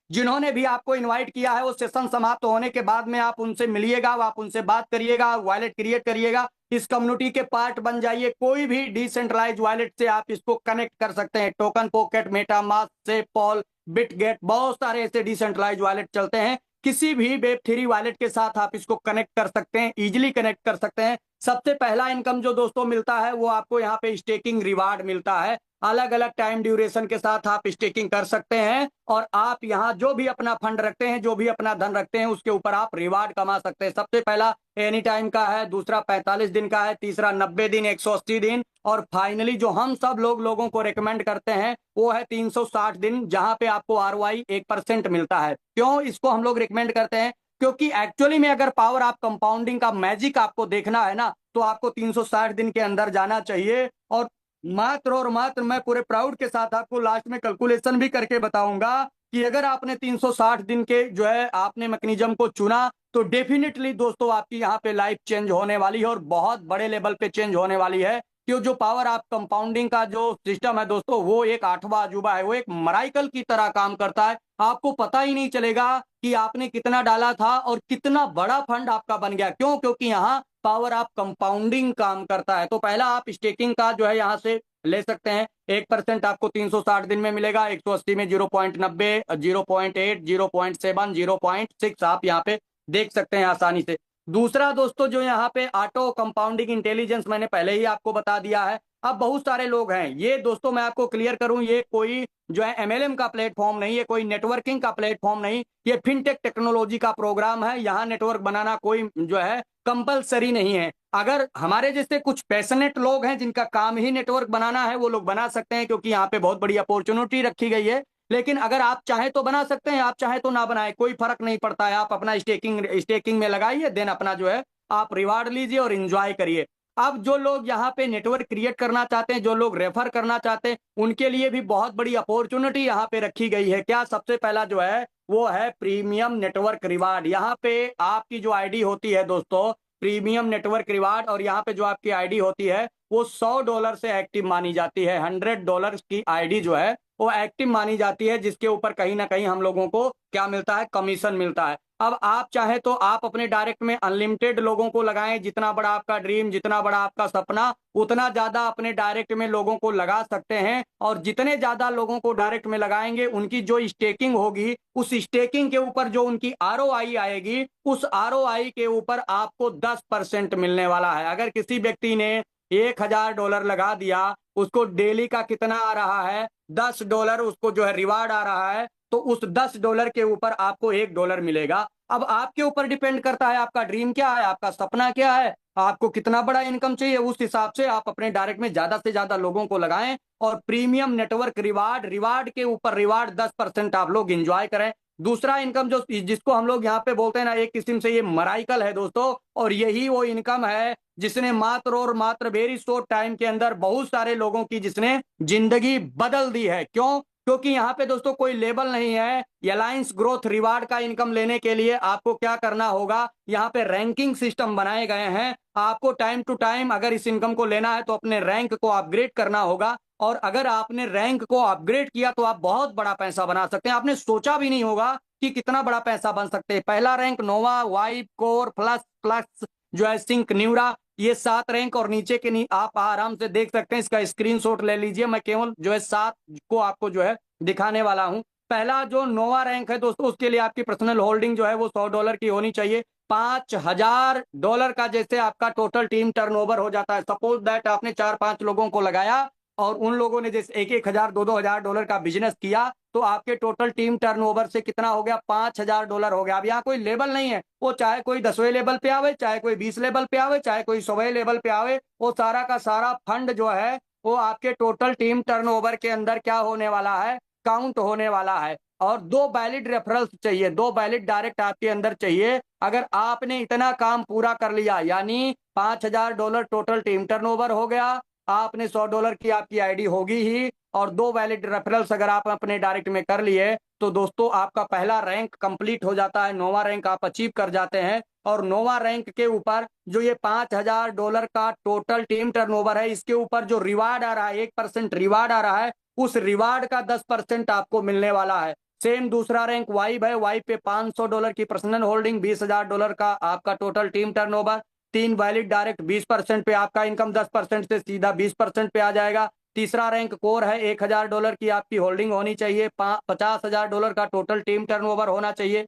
S2: जिन्होंने भी आपको इनवाइट किया है, वो सेशन समाप्त होने के बाद में आप उनसे मिलिएगा, आप उनसे बात करिएगा, वॉलेट क्रिएट करिएगा, इस कम्युनिटी के पार्ट बन जाइए। कोई भी डिसेंट्रलाइज वॉलेट से आप इसको कनेक्ट कर सकते हैं। टोकन पॉकेट, मेटामास्क, सेपॉल, बिटगेट, बहुत सारे ऐसे डिसेंट्रलाइज वॉलेट चलते हैं। किसी भी वेब3 वॉलेट के साथ आप इसको कनेक्ट कर सकते हैं, इजिली कनेक्ट कर सकते हैं। सबसे पहला इनकम जो दोस्तों मिलता है वो आपको यहाँ पे स्टेकिंग रिवार्ड मिलता है। अलग अलग टाइम ड्यूरेशन के साथ आप स्टेकिंग कर सकते हैं और आप यहाँ जो भी अपना फंड रखते हैं, जो भी अपना धन रखते हैं, उसके ऊपर आप रिवार्ड कमा सकते हैं। सबसे पहला एनी टाइम का है, दूसरा 45 दिन का है, तीसरा 90 दिन, 180 दिन और फाइनली जो हम सब लोगों को रेकमेंड करते हैं वो है 360 दिन, जहां पे आपको ROI 1% मिलता है। क्यों इसको हम लोग रिकमेंड करते हैं? क्योंकि एक्चुअली में अगर पावर ऑफ कंपाउंडिंग का मैजिक आपको देखना है ना, तो आपको 360 दिन के अंदर जाना चाहिए और मात्र और मात्र मैं पूरे प्राउड के साथ आपको लास्ट में कैलकुलेशन भी करके बताऊंगा कि अगर आपने 360 दिन के जो है आपने मैकेनिज्म को चुना तो डेफिनेटली दोस्तों आपकी यहाँ पे लाइफ चेंज होने वाली है और बहुत बड़े लेवल पे चेंज होने वाली है। कि जो पावर आप कंपाउंडिंग का जो सिस्टम है दोस्तों, वो एक आठवां अजूबा है, वो एक मराइकल की तरह काम करता है। आपको पता ही नहीं चलेगा कि आपने कितना डाला था और कितना बड़ा फंड आपका बन गया। क्यों? क्योंकि यहाँ पावर ऑफ कंपाउंडिंग काम करता है। तो पहला आप स्टेकिंग का जो है यहाँ से ले सकते हैं। 1% आपको 360 दिन में मिलेगा, 180 में 0.90, 0.8, 0.7, 0.6 आप यहाँ पे देख सकते हैं आसानी से। दूसरा दोस्तों जो यहाँ पे ऑटो कंपाउंडिंग इंटेलिजेंस मैंने पहले ही आपको बता दिया है। अब बहुत सारे लोग हैं, ये दोस्तों मैं आपको क्लियर करूं, ये कोई जो है एमएलएम का प्लेटफॉर्म नहीं है, कोई नेटवर्किंग का प्लेटफॉर्म नहीं, ये फिनटेक टेक्नोलॉजी का प्रोग्राम है। यहाँ नेटवर्क बनाना कोई जो है कंपलसरी नहीं है। अगर हमारे जैसे कुछ पैशनेट लोग हैं जिनका काम ही नेटवर्क बनाना है, वो लोग बना सकते हैं, क्योंकि यहाँ पे बहुत बड़ी अपॉर्चुनिटी रखी गई है। लेकिन अगर आप चाहें तो बना सकते हैं, आप चाहें तो ना बनाए, कोई फर्क नहीं पड़ता है। आप अपना स्टेकिंग में लगाइए, देन अपना जो है आप रिवार्ड लीजिए और इंजॉय करिए। अब जो लोग यहाँ पे नेटवर्क क्रिएट करना चाहते हैं, जो लोग रेफर करना चाहते हैं, उनके लिए भी बहुत बड़ी अपॉर्चुनिटी यहाँ पे रखी गई है। क्या? सबसे पहला जो है वो है प्रीमियम नेटवर्क रिवार्ड। यहाँ पे आपकी जो आईडी होती है दोस्तों, प्रीमियम नेटवर्क रिवार्ड, और यहाँ पे जो आपकी आईडी होती है वो $100 से एक्टिव मानी जाती है। $100 की आईडी जो है वो एक्टिव मानी जाती है, जिसके ऊपर कहीं ना कहीं हम लोगों को क्या मिलता है? कमीशन मिलता है। अब आप चाहे तो आप अपने डायरेक्ट में अनलिमिटेड लोगों को लगाएं, जितना बड़ा आपका ड्रीम, जितना बड़ा आपका सपना, उतना ज्यादा अपने डायरेक्ट में लोगों को लगा सकते हैं। और जितने ज्यादा लोगों को डायरेक्ट में लगाएंगे, उनकी जो स्टेकिंग होगी, उस स्टेकिंग के ऊपर जो उनकी आरओआई आएगी, उस आरओआई के ऊपर आपको 10% मिलने वाला है। अगर किसी व्यक्ति ने $1,000 लगा दिया, उसको डेली का कितना आ रहा है? $10 उसको जो है रिवार्ड आ रहा है। तो उस $10 के ऊपर आपको $1 मिलेगा। अब आपके ऊपर डिपेंड करता है आपका ड्रीम क्या है, आपका सपना क्या है, आपको कितना बड़ा इनकम चाहिए। उस हिसाब से आप अपने डायरेक्ट में ज्यादा से ज्यादा लोगों को लगाएं और प्रीमियम नेटवर्क रिवार्ड के ऊपर रिवार्ड 10% आप लोग इंजॉय करें। दूसरा इनकम जो जिसको हम लोग यहाँ पे बोलते हैं ना, एक किस्म से ये मराइकल है दोस्तों। और यही वो इनकम है जिसने मात्र और मात्र वेरी शॉर्ट टाइम के अंदर बहुत सारे लोगों की जिसने जिंदगी बदल दी है। क्यों? क्योंकि यहाँ पे दोस्तों कोई लेबल नहीं है। अलायंस ग्रोथ रिवार्ड का इनकम लेने के लिए आपको क्या करना होगा? यहाँ पे रैंकिंग सिस्टम बनाए गए हैं। आपको टाइम टू टाइम अगर इस इनकम को लेना है तो अपने रैंक को अपग्रेड करना होगा। और अगर आपने रैंक को अपग्रेड किया तो आप बहुत बड़ा पैसा बना सकते हैं। आपने सोचा भी नहीं होगा कि कितना बड़ा पैसा बन सकते हैं। पहला रैंक नोवा, वाइप, कोर, प्लस प्लस जो है सिंक, न्यूरा, ये 7 रैंक। और नीचे के आप आराम से देख सकते हैं, इसका स्क्रीनशॉट ले लीजिए। मैं केवल जो है 7 को आपको जो है दिखाने वाला हूं। पहला जो नोवा रैंक है दोस्तों, उसके लिए आपकी पर्सनल होल्डिंग जो है वो $100 की होनी चाहिए। $5,000 का जैसे आपका टोटल टीम टर्नओवर हो जाता है। सपोज दैट आपने 4-5 लोगों को लगाया और उन लोगों ने जैसे 1-1 हजार, $2-2 हजार का बिजनेस किया, तो आपके टोटल टीम टर्नओवर से कितना हो गया? $5,000 हो गया। अब यहाँ कोई लेवल नहीं है, वो चाहे कोई 10वें लेवल पे आवे, चाहे कोई 20 लेवल पे आवे, चाहे कोई 100वें लेवल पे आवे, वो सारा का सारा फंड जो है वो आपके टोटल टीम टर्नओवर के अंदर क्या होने वाला है? काउंट होने वाला है। और 2 वैलिड रेफरल्स चाहिए, 2 वैलिड डायरेक्ट आपके अंदर चाहिए। अगर आपने इतना काम पूरा कर लिया, यानी $5,000 टोटल टीम टर्नओवर हो गया, आपने $100 की आपकी आईडी होगी ही, और 2 वैलिड रेफरल्स अगर आप अपने डायरेक्ट में कर लिए, तो दोस्तों आपका पहला रैंक कंप्लीट हो जाता है। नोवा रैंक आप अचीव कर जाते हैं। और नोवा रैंक के ऊपर जो ये $5,000 का टोटल टीम टर्नओवर है, इसके ऊपर जो रिवार्ड आ रहा है, 1% रिवार्ड आ रहा है, उस रिवार्ड का 10% आपको मिलने वाला है। सेम दूसरा रैंक वाइब है, वाइब पे $500 की पर्सनल होल्डिंग, $20,000 का आपका total team turnover, 3 valid direct 20% पे आपका इनकम 10% से सीधा 20% पे आ जाएगा। तीसरा रैंक कोर है, $1,000 की आपकी होल्डिंग होनी चाहिए, $50,000 का टोटल टीम टर्नओवर होना चाहिए,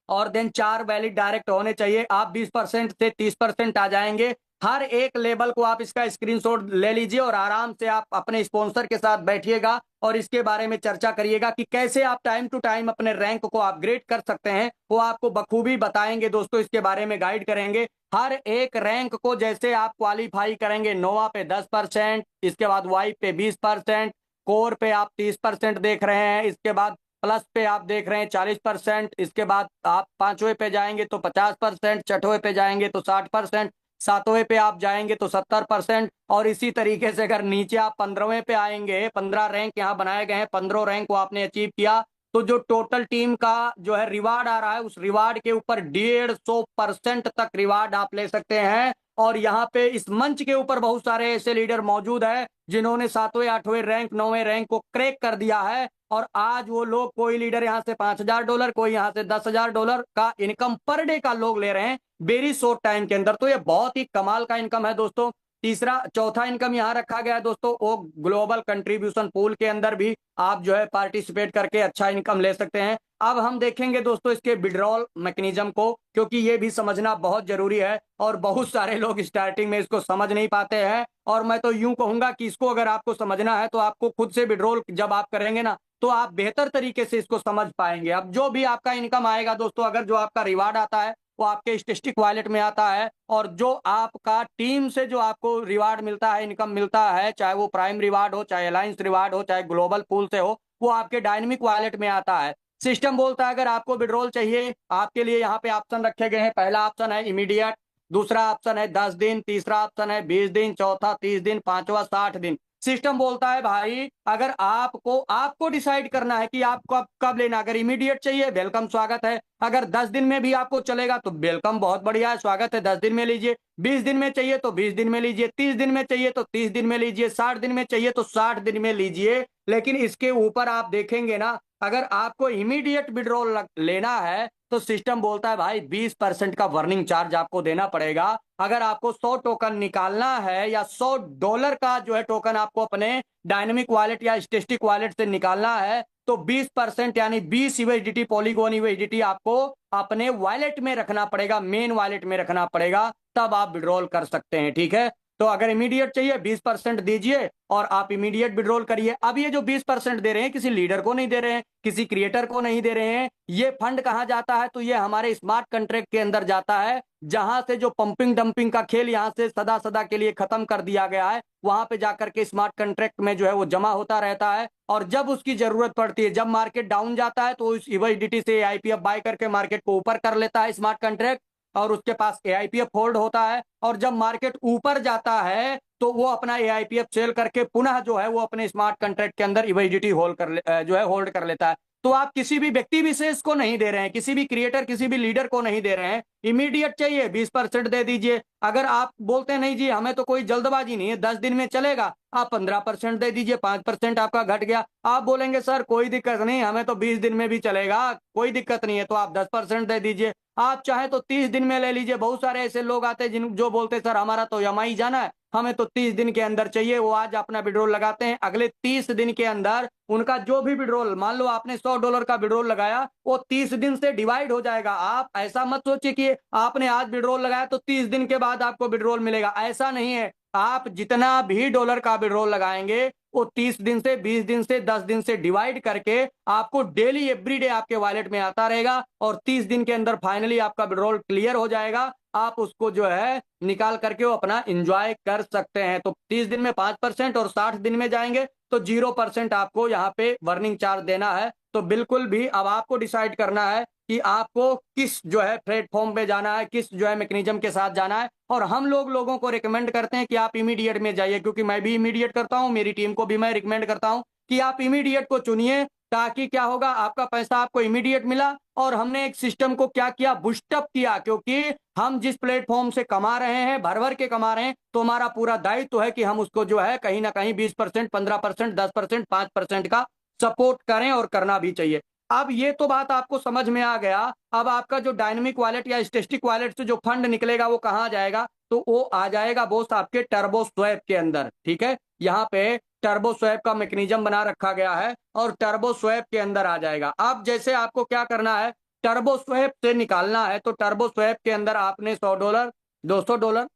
S2: और देन 4 वैलिड डायरेक्ट होने चाहिए। आप 20% से 30% आ जाएंगे। हर एक लेवल को आप इसका स्क्रीनशॉट ले लीजिए और आराम से आप अपने स्पॉन्सर के साथ बैठिएगा और इसके बारे में चर्चा करिएगा कि कैसे आप टाइम टू टाइम अपने रैंक को अपग्रेड कर सकते हैं। वो आपको बखूबी बताएंगे दोस्तों, इसके बारे में गाइड करेंगे। हर एक रैंक को जैसे आप क्वालिफाई करेंगे, नोवा पे 10%, इसके बाद वाई पे 20%, कोर पे आप 30% देख रहे हैं, इसके बाद प्लस पे आप देख रहे हैं 40%, इसके बाद आप 5वें पे जाएंगे तो 50%, 6वें पे जाएंगे तो 60%, सातवें पे आप जाएंगे तो 70%, और इसी तरीके से अगर नीचे आप 15वें पे आएंगे, 15 रैंक यहाँ बनाए गए हैं, 15 रैंक को आपने अचीव किया तो जो टोटल टीम का जो है रिवार्ड आ रहा है, उस रिवार्ड के ऊपर 150% तक रिवार्ड आप ले सकते हैं। और यहाँ पे इस मंच के ऊपर बहुत सारे ऐसे लीडर मौजूद हैं जिन्होंने सातवें, आठवें रैंक, 9वें रैंक को क्रैक कर दिया है। और आज वो लोग, कोई लीडर यहाँ से $5000, कोई यहाँ से $10000 का इनकम पर डे का लोग ले रहे हैं वेरी शॉर्ट टाइम के अंदर। तो ये बहुत ही कमाल का इनकम है दोस्तों। चौथा इनकम यहाँ रखा गया है दोस्तों, वो ग्लोबल कंट्रीब्यूशन पूल के अंदर भी आप जो है पार्टिसिपेट करके अच्छा इनकम ले सकते हैं। अब हम देखेंगे दोस्तों इसके विड्रॉल मैकेनिज्म को, क्योंकि ये भी समझना बहुत जरूरी है और बहुत सारे लोग स्टार्टिंग में इसको समझ नहीं पाते हैं। और मैं तो यूं कहूंगा कि इसको अगर आपको समझना है तो आपको खुद से विड्रॉल जब आप करेंगे ना, तो आप बेहतर तरीके से इसको समझ पाएंगे। अब जो भी आपका इनकम आएगा दोस्तों, अगर जो आपका रिवार्ड आता है वो आपके स्टेटिस्टिक वॉलेट में आता है, और जो आपका टीम से जो आपको रिवार्ड मिलता है, इनकम मिलता है, चाहे वो प्राइम रिवार्ड हो, चाहे अलायंस रिवार्ड हो, चाहे ग्लोबल पूल से हो, वो आपके डायनेमिक वॉलेट में आता है। सिस्टम बोलता है अगर आपको विड्रॉल चाहिए, आपके लिए यहाँ पे ऑप्शन रखे गए हैं। पहला ऑप्शन है इमीडिएट, दूसरा ऑप्शन है 10 दिन, तीसरा ऑप्शन है 20 दिन, चौथा 30 दिन, पांचवा 60 दिन। सिस्टम बोलता है भाई अगर आपको आपको डिसाइड करना है कि आपको कब कब लेना। अगर इमीडिएट चाहिए, वेलकम, स्वागत है। अगर 10 दिन में भी आपको चलेगा तो वेलकम, बहुत बढ़िया है, स्वागत है, 10 दिन में लीजिए। 20 दिन में चाहिए तो 20 दिन में लीजिए, 30 दिन में चाहिए तो 30 दिन में लीजिए, 60 दिन में चाहिए तो 60 दिन में लीजिए। लेकिन इसके ऊपर आप देखेंगे ना, अगर आपको इमीडिएट विड्रॉल लेना है तो सिस्टम बोलता है भाई 20% का वर्निंग चार्ज आपको देना पड़ेगा। अगर आपको 100 टोकन निकालना है या $100 का जो है टोकन आपको अपने डायनेमिक वॉलेट या स्टेटिस्टिक वॉलेट से निकालना है, तो 20% यानी 20 यूएसडीटी, पॉलीगॉन यूएसडीटी आपको अपने वॉलेट में रखना पड़ेगा, मेन वॉलेट में रखना पड़ेगा, तब आप विड्रॉल कर सकते हैं। ठीक है, तो अगर इमीडिएट चाहिए 20% दीजिए और आप इमीडिएट विड्रॉल करिए। अब ये जो 20% दे रहे हैं किसी लीडर को नहीं दे रहे हैं, किसी क्रिएटर को नहीं दे रहे हैं। ये फंड कहां जाता है, तो ये हमारे स्मार्ट कॉन्ट्रैक्ट के अंदर जाता है, जहां से जो पंपिंग डंपिंग का खेल यहां से सदा सदा के लिए खत्म कर दिया गया है, वहां पे जाकर के स्मार्ट कॉन्ट्रैक्ट में जो है वो जमा होता रहता है। और जब उसकी जरूरत पड़ती है, जब मार्केट डाउन जाता है, तो इस यूएसडीटी से आईपीएफ बाय करके मार्केट को ऊपर कर लेता है स्मार्ट कॉन्ट्रैक्ट, और उसके पास एआईपीएफ होल्ड होता है। और जब मार्केट ऊपर जाता है तो वो अपना एआईपीएफ सेल करके पुनः जो है वो अपने स्मार्ट कॉन्ट्रैक्ट के अंदर यूएसडीटी जो है होल्ड कर लेता है। तो आप किसी भी व्यक्ति विशेष को नहीं दे रहे हैं, किसी भी क्रिएटर, किसी भी लीडर को नहीं दे रहे हैं। इमीडिएट चाहिए 20% दे दीजिए। अगर आप बोलते हैं नहीं जी हमें तो कोई जल्दबाजी नहीं है, 10 दिन में चलेगा, आप 15% दे दीजिए, 5% आपका घट गया। आप बोलेंगे सर कोई दिक्कत नहीं, हमें तो 20 दिन में भी चलेगा, कोई दिक्कत नहीं है, तो आप 10% दे दीजिए। आप चाहे तो 30 दिन में ले लीजिए। बहुत सारे ऐसे लोग आते हैं जिन जो बोलते हैं सर हमारा तो एमआई जाना है, हमें तो 30 दिन के अंदर चाहिए। वो आज अपना विड्रॉल लगाते हैं, अगले 30 दिन के अंदर उनका जो भी विड्रॉल, मान लो आपने $100 का विड्रॉल लगाया, वो 30 दिन से डिवाइड हो जाएगा। आप ऐसा मत सोचिए कि आपने आज विड्रॉल लगाया तो 30 दिन के बाद आपको विड्रॉल मिलेगा, ऐसा नहीं है। आप जितना भी डॉलर का विड्रॉल लगाएंगे वो 30 दिन से, 20 दिन से, 10 दिन से डिवाइड करके आपको डेली एवरीडे आपके वॉलेट में आता रहेगा, और 30 दिन के अंदर फाइनली आपका विड्रॉल क्लियर हो जाएगा। आप उसको जो है निकाल करके वो अपना एंजॉय कर सकते हैं। तो 30 दिन में 5% और 60 दिन में जाएंगे तो 0% आपको यहाँ पे वर्निंग चार्ज देना है। तो बिल्कुल भी अब आपको डिसाइड करना है कि आपको किस जो है प्लेटफॉर्म पे जाना है, किस जो है मैकेनिज्म के साथ जाना है। और हम लोगों को रिकमेंड करते हैं कि आप इमीडिएट में जाइए, क्योंकि मैं भी इमीडिएट करता हूं, मेरी टीम को भी मैं रिकमेंड करता हूं कि आप इमीडिएट को चुनिए, ताकि क्या होगा, आपका पैसा आपको इमीडिएट मिला। और हमने एक सिस्टम को क्या किया, बूस्टअप किया, क्योंकि हम जिस प्लेटफॉर्म से कमा रहे हैं, भर भर के कमा रहे हैं, तो हमारा पूरा दायित्व है कि हम उसको जो है कहीं ना कहीं 20%, 15%, 10%, 5% का सपोर्ट करें, और करना भी चाहिए। अब ये तो बात आपको समझ में आ गया। अब आपका जो डायनेमिक वॉलेट या स्टेटिस्टिक वॉलेट से जो फंड निकलेगा वो कहाँ जाएगा, तो वो आ जाएगा बोस आपके टर्बो स्वैप के अंदर। ठीक है, यहाँ पे टर्बो स्वैप का मैकेनिज्म बना रखा गया है, और टर्बो स्वैप के अंदर आ जाएगा। अब जैसे आपको क्या करना है, टर्बो स्वैप से निकालना है, तो टर्बो स्वैप के अंदर आपने $100, $200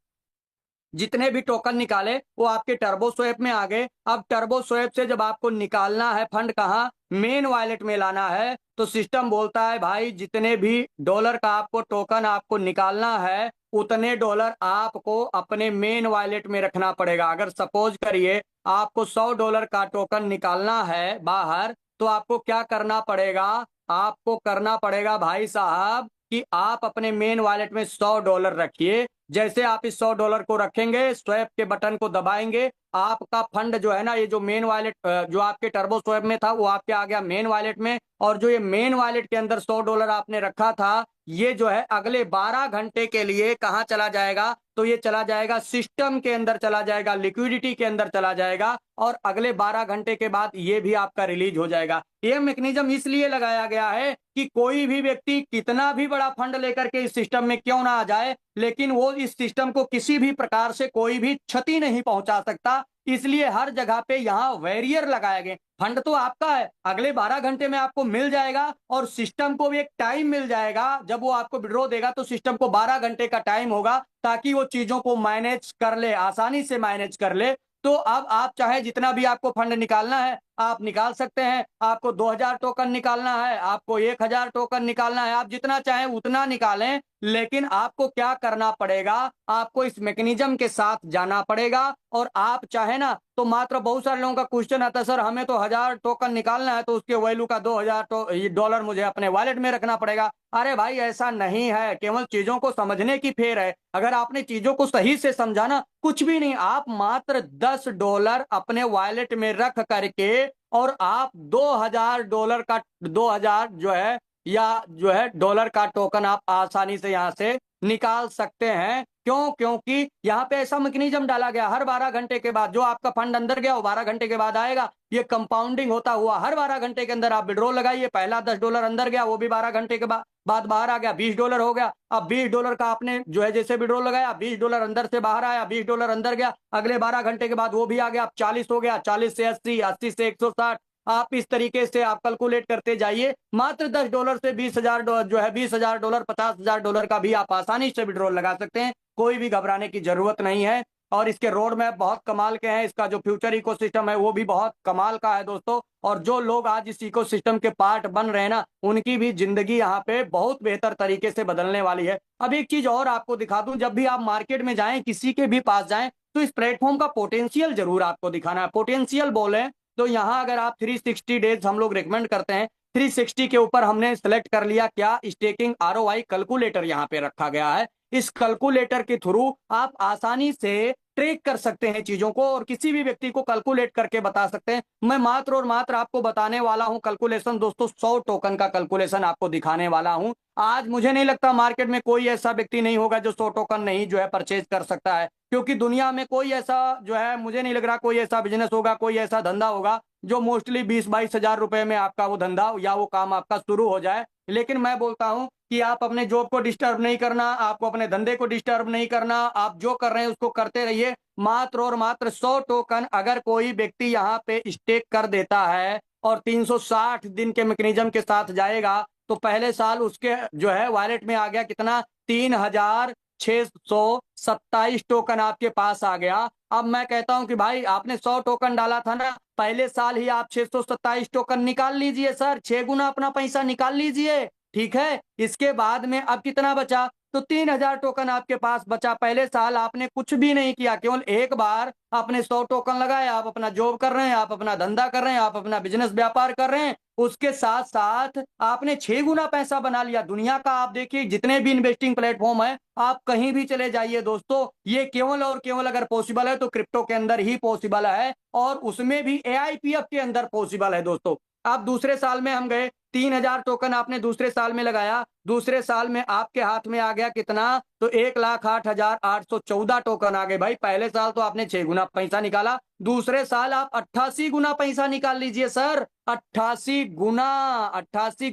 S2: जितने भी टोकन निकाले वो आपके टर्बो स्वैप में आ गए। अब टर्बो स्वैप से जब आपको निकालना है फंड, कहाँ, मेन वॉलेट में लाना है, तो सिस्टम बोलता है भाई जितने भी डॉलर का आपको टोकन आपको निकालना है, उतने डॉलर आपको अपने मेन वॉलेट में रखना पड़ेगा। अगर सपोज करिए आपको $100 का टोकन निकालना है बाहर, तो आपको क्या करना पड़ेगा, आपको करना पड़ेगा भाई साहब कि आप अपने मेन वॉलेट में $100 रखिए। जैसे आप इस $100 को रखेंगे, स्वैप के बटन को दबाएंगे, आपका फंड जो है ना, ये जो मेन वॉलेट जो आपके टर्बो स्वैप में था वो आपके आ गया मेन वॉलेट में, और जो ये मेन वॉलेट के अंदर $100 आपने रखा था, ये जो है अगले 12 घंटे के लिए कहाँ चला जाएगा, तो ये चला जाएगा सिस्टम के अंदर, चला जाएगा लिक्विडिटी के अंदर चला जाएगा, और अगले 12 घंटे के बाद ये भी आपका रिलीज हो जाएगा। ये मैकेनिज्म इसलिए लगाया गया है कि कोई भी व्यक्ति कितना भी बड़ा फंड लेकर के इस सिस्टम में क्यों ना आ जाए, लेकिन वो इस सिस्टम को किसी भी प्रकार से कोई भी क्षति नहीं पहुंचा सकता। इसलिए हर जगह पे यहाँ वैरियर लगाए गए। फंड तो आपका है, अगले 12 घंटे में आपको मिल जाएगा, और सिस्टम को भी एक टाइम मिल जाएगा, जब वो आपको विड्रॉ देगा तो सिस्टम को 12 घंटे का टाइम होगा, ताकि वो चीजों को मैनेज कर ले, आसानी से मैनेज कर ले। तो अब आप चाहे जितना भी आपको फंड निकालना है आप निकाल सकते हैं। आपको 2000 टोकन निकालना है, आपको 1000 टोकन निकालना है, आप जितना चाहें उतना निकालें, लेकिन आपको क्या करना पड़ेगा, आपको इस मैकेनिज्म के साथ जाना पड़ेगा। और आप चाहे ना तो मात्र, बहुत सारे लोगों का क्वेश्चन आता है, सर हमें तो 1000 टोकन निकालना है तो उसके वैल्यू का $2000 मुझे अपने वॉलेट में रखना पड़ेगा। अरे भाई ऐसा नहीं है, केवल चीजों को समझने की फेर है। अगर आपने चीजों को सही से समझा ना, कुछ भी नहीं, आप मात्र $10 अपने वॉलेट में रख करके और आप $2000 का 2000 जो है, या जो है डॉलर का टोकन आप आसानी से यहां से निकाल सकते हैं। क्यों? क्योंकि यहाँ पे ऐसा मैकेनिज्म डाला गया, हर 12 घंटे के बाद जो आपका फंड अंदर गया वो 12 घंटे के बाद आएगा। ये कंपाउंडिंग होता हुआ हर 12 घंटे के अंदर आप विड्रॉ लगाइए। पहला $10 अंदर गया, वो भी 12 घंटे के बाद बाहर आ गया, $20 हो गया। अब $20 का आपने जो है जैसे विड्रॉ लगाया, $20 अंदर से बाहर आया, $20 अंदर गया, अगले 12 घंटे के बाद वो भी आ गया, अब 40 हो गया, 40 से 80, 80 से 160। आप इस तरीके से आप कैलकुलेट करते जाइए। मात्र $10 से $20,000 जो है, $20,000, $50,000 का भी आप आसानी से विड्रॉल लगा सकते हैं। कोई भी घबराने की जरूरत नहीं है। और इसके रोड मैप बहुत कमाल के हैं, इसका जो फ्यूचर इकोसिस्टम है वो भी बहुत कमाल का है दोस्तों। और जो लोग आज इस इकोसिस्टम के पार्ट बन रहे हैं ना, उनकी भी जिंदगी यहाँ पे बहुत बेहतर तरीके से बदलने वाली है। अब एक चीज और आपको दिखा दूं, जब भी आप मार्केट में जाएं, किसी के भी पास जाएं, तो इस प्लेटफॉर्म का पोटेंशियल जरूर आपको दिखाना है। पोटेंशियल बोले तो यहाँ अगर आप 360 डेज हम लोग रिकमेंड करते हैं, 360 के ऊपर हमने सेलेक्ट कर लिया क्या, स्टेकिंग आरओआई कैलकुलेटर यहाँ पे रखा गया है। इस कैलकुलेटर के थ्रू आप आसानी से ट्रेक कर सकते हैं चीजों को, और किसी भी व्यक्ति को कैलकुलेट करके बता सकते हैं। मैं मात्र और मात्र आपको बताने वाला हूं कैलकुलेशन दोस्तों, 100 टोकन का कैलकुलेशन आपको दिखाने वाला हूं। आज मुझे नहीं लगता मार्केट में कोई ऐसा व्यक्ति नहीं होगा जो 100 टोकन नहीं जो है परचेज कर सकता है, क्योंकि दुनिया में कोई ऐसा जो है, मुझे नहीं लग रहा कोई ऐसा बिजनेस होगा, कोई ऐसा धंधा होगा जो मोस्टली 20-22 हजार रुपए में आपका वो धंधा या वो काम आपका शुरू हो जाए। लेकिन मैं बोलता हूं कि आप अपने जॉब को डिस्टर्ब नहीं करना, आपको अपने धंधे को डिस्टर्ब नहीं करना, आप जो कर रहे हैं उसको करते रहिए। मात्र और मात्र 100 टोकन अगर कोई व्यक्ति यहाँ पे स्टेक कर देता है और 360 दिन के मैकेनिज्म के साथ जाएगा, तो पहले साल उसके जो है वॉलेट में आ गया कितना, 3627 टोकन आपके पास आ गया। अब मैं कहता हूं कि भाई आपने 100 टोकन डाला था ना, पहले साल ही आप 627 टोकन निकाल लीजिए सर, 6 गुना अपना पैसा निकाल लीजिए। ठीक है, इसके बाद में अब कितना बचा, तो 3000 टोकन आपके पास बचा। पहले साल आपने कुछ भी नहीं किया, केवल एक बार आपने 100 टोकन लगाए, आप अपना जॉब कर रहे हैं, आप अपना धंधा कर रहे हैं, आप अपना बिजनेस व्यापार कर रहे हैं, उसके साथ साथ आपने 6 गुना पैसा बना लिया। दुनिया का आप देखिए जितने भी इन्वेस्टिंग प्लेटफॉर्म है, आप कहीं भी चले जाइए दोस्तों, ये केवल और केवल अगर पॉसिबल है तो क्रिप्टो के अंदर ही पॉसिबल है, और उसमें भी एआईपीएफ के अंदर पॉसिबल है दोस्तों। आप दूसरे साल में हम गए, 3000 टोकन आपने दूसरे साल में लगाया, दूसरे साल में आपके हाथ में आ गया कितना, तो 1,08,814 टोकन आ गए। भाई पहले साल तो आपने 6 गुना पैसा निकाला, दूसरे साल आप 88 गुना पैसा निकाल लीजिए सर, 88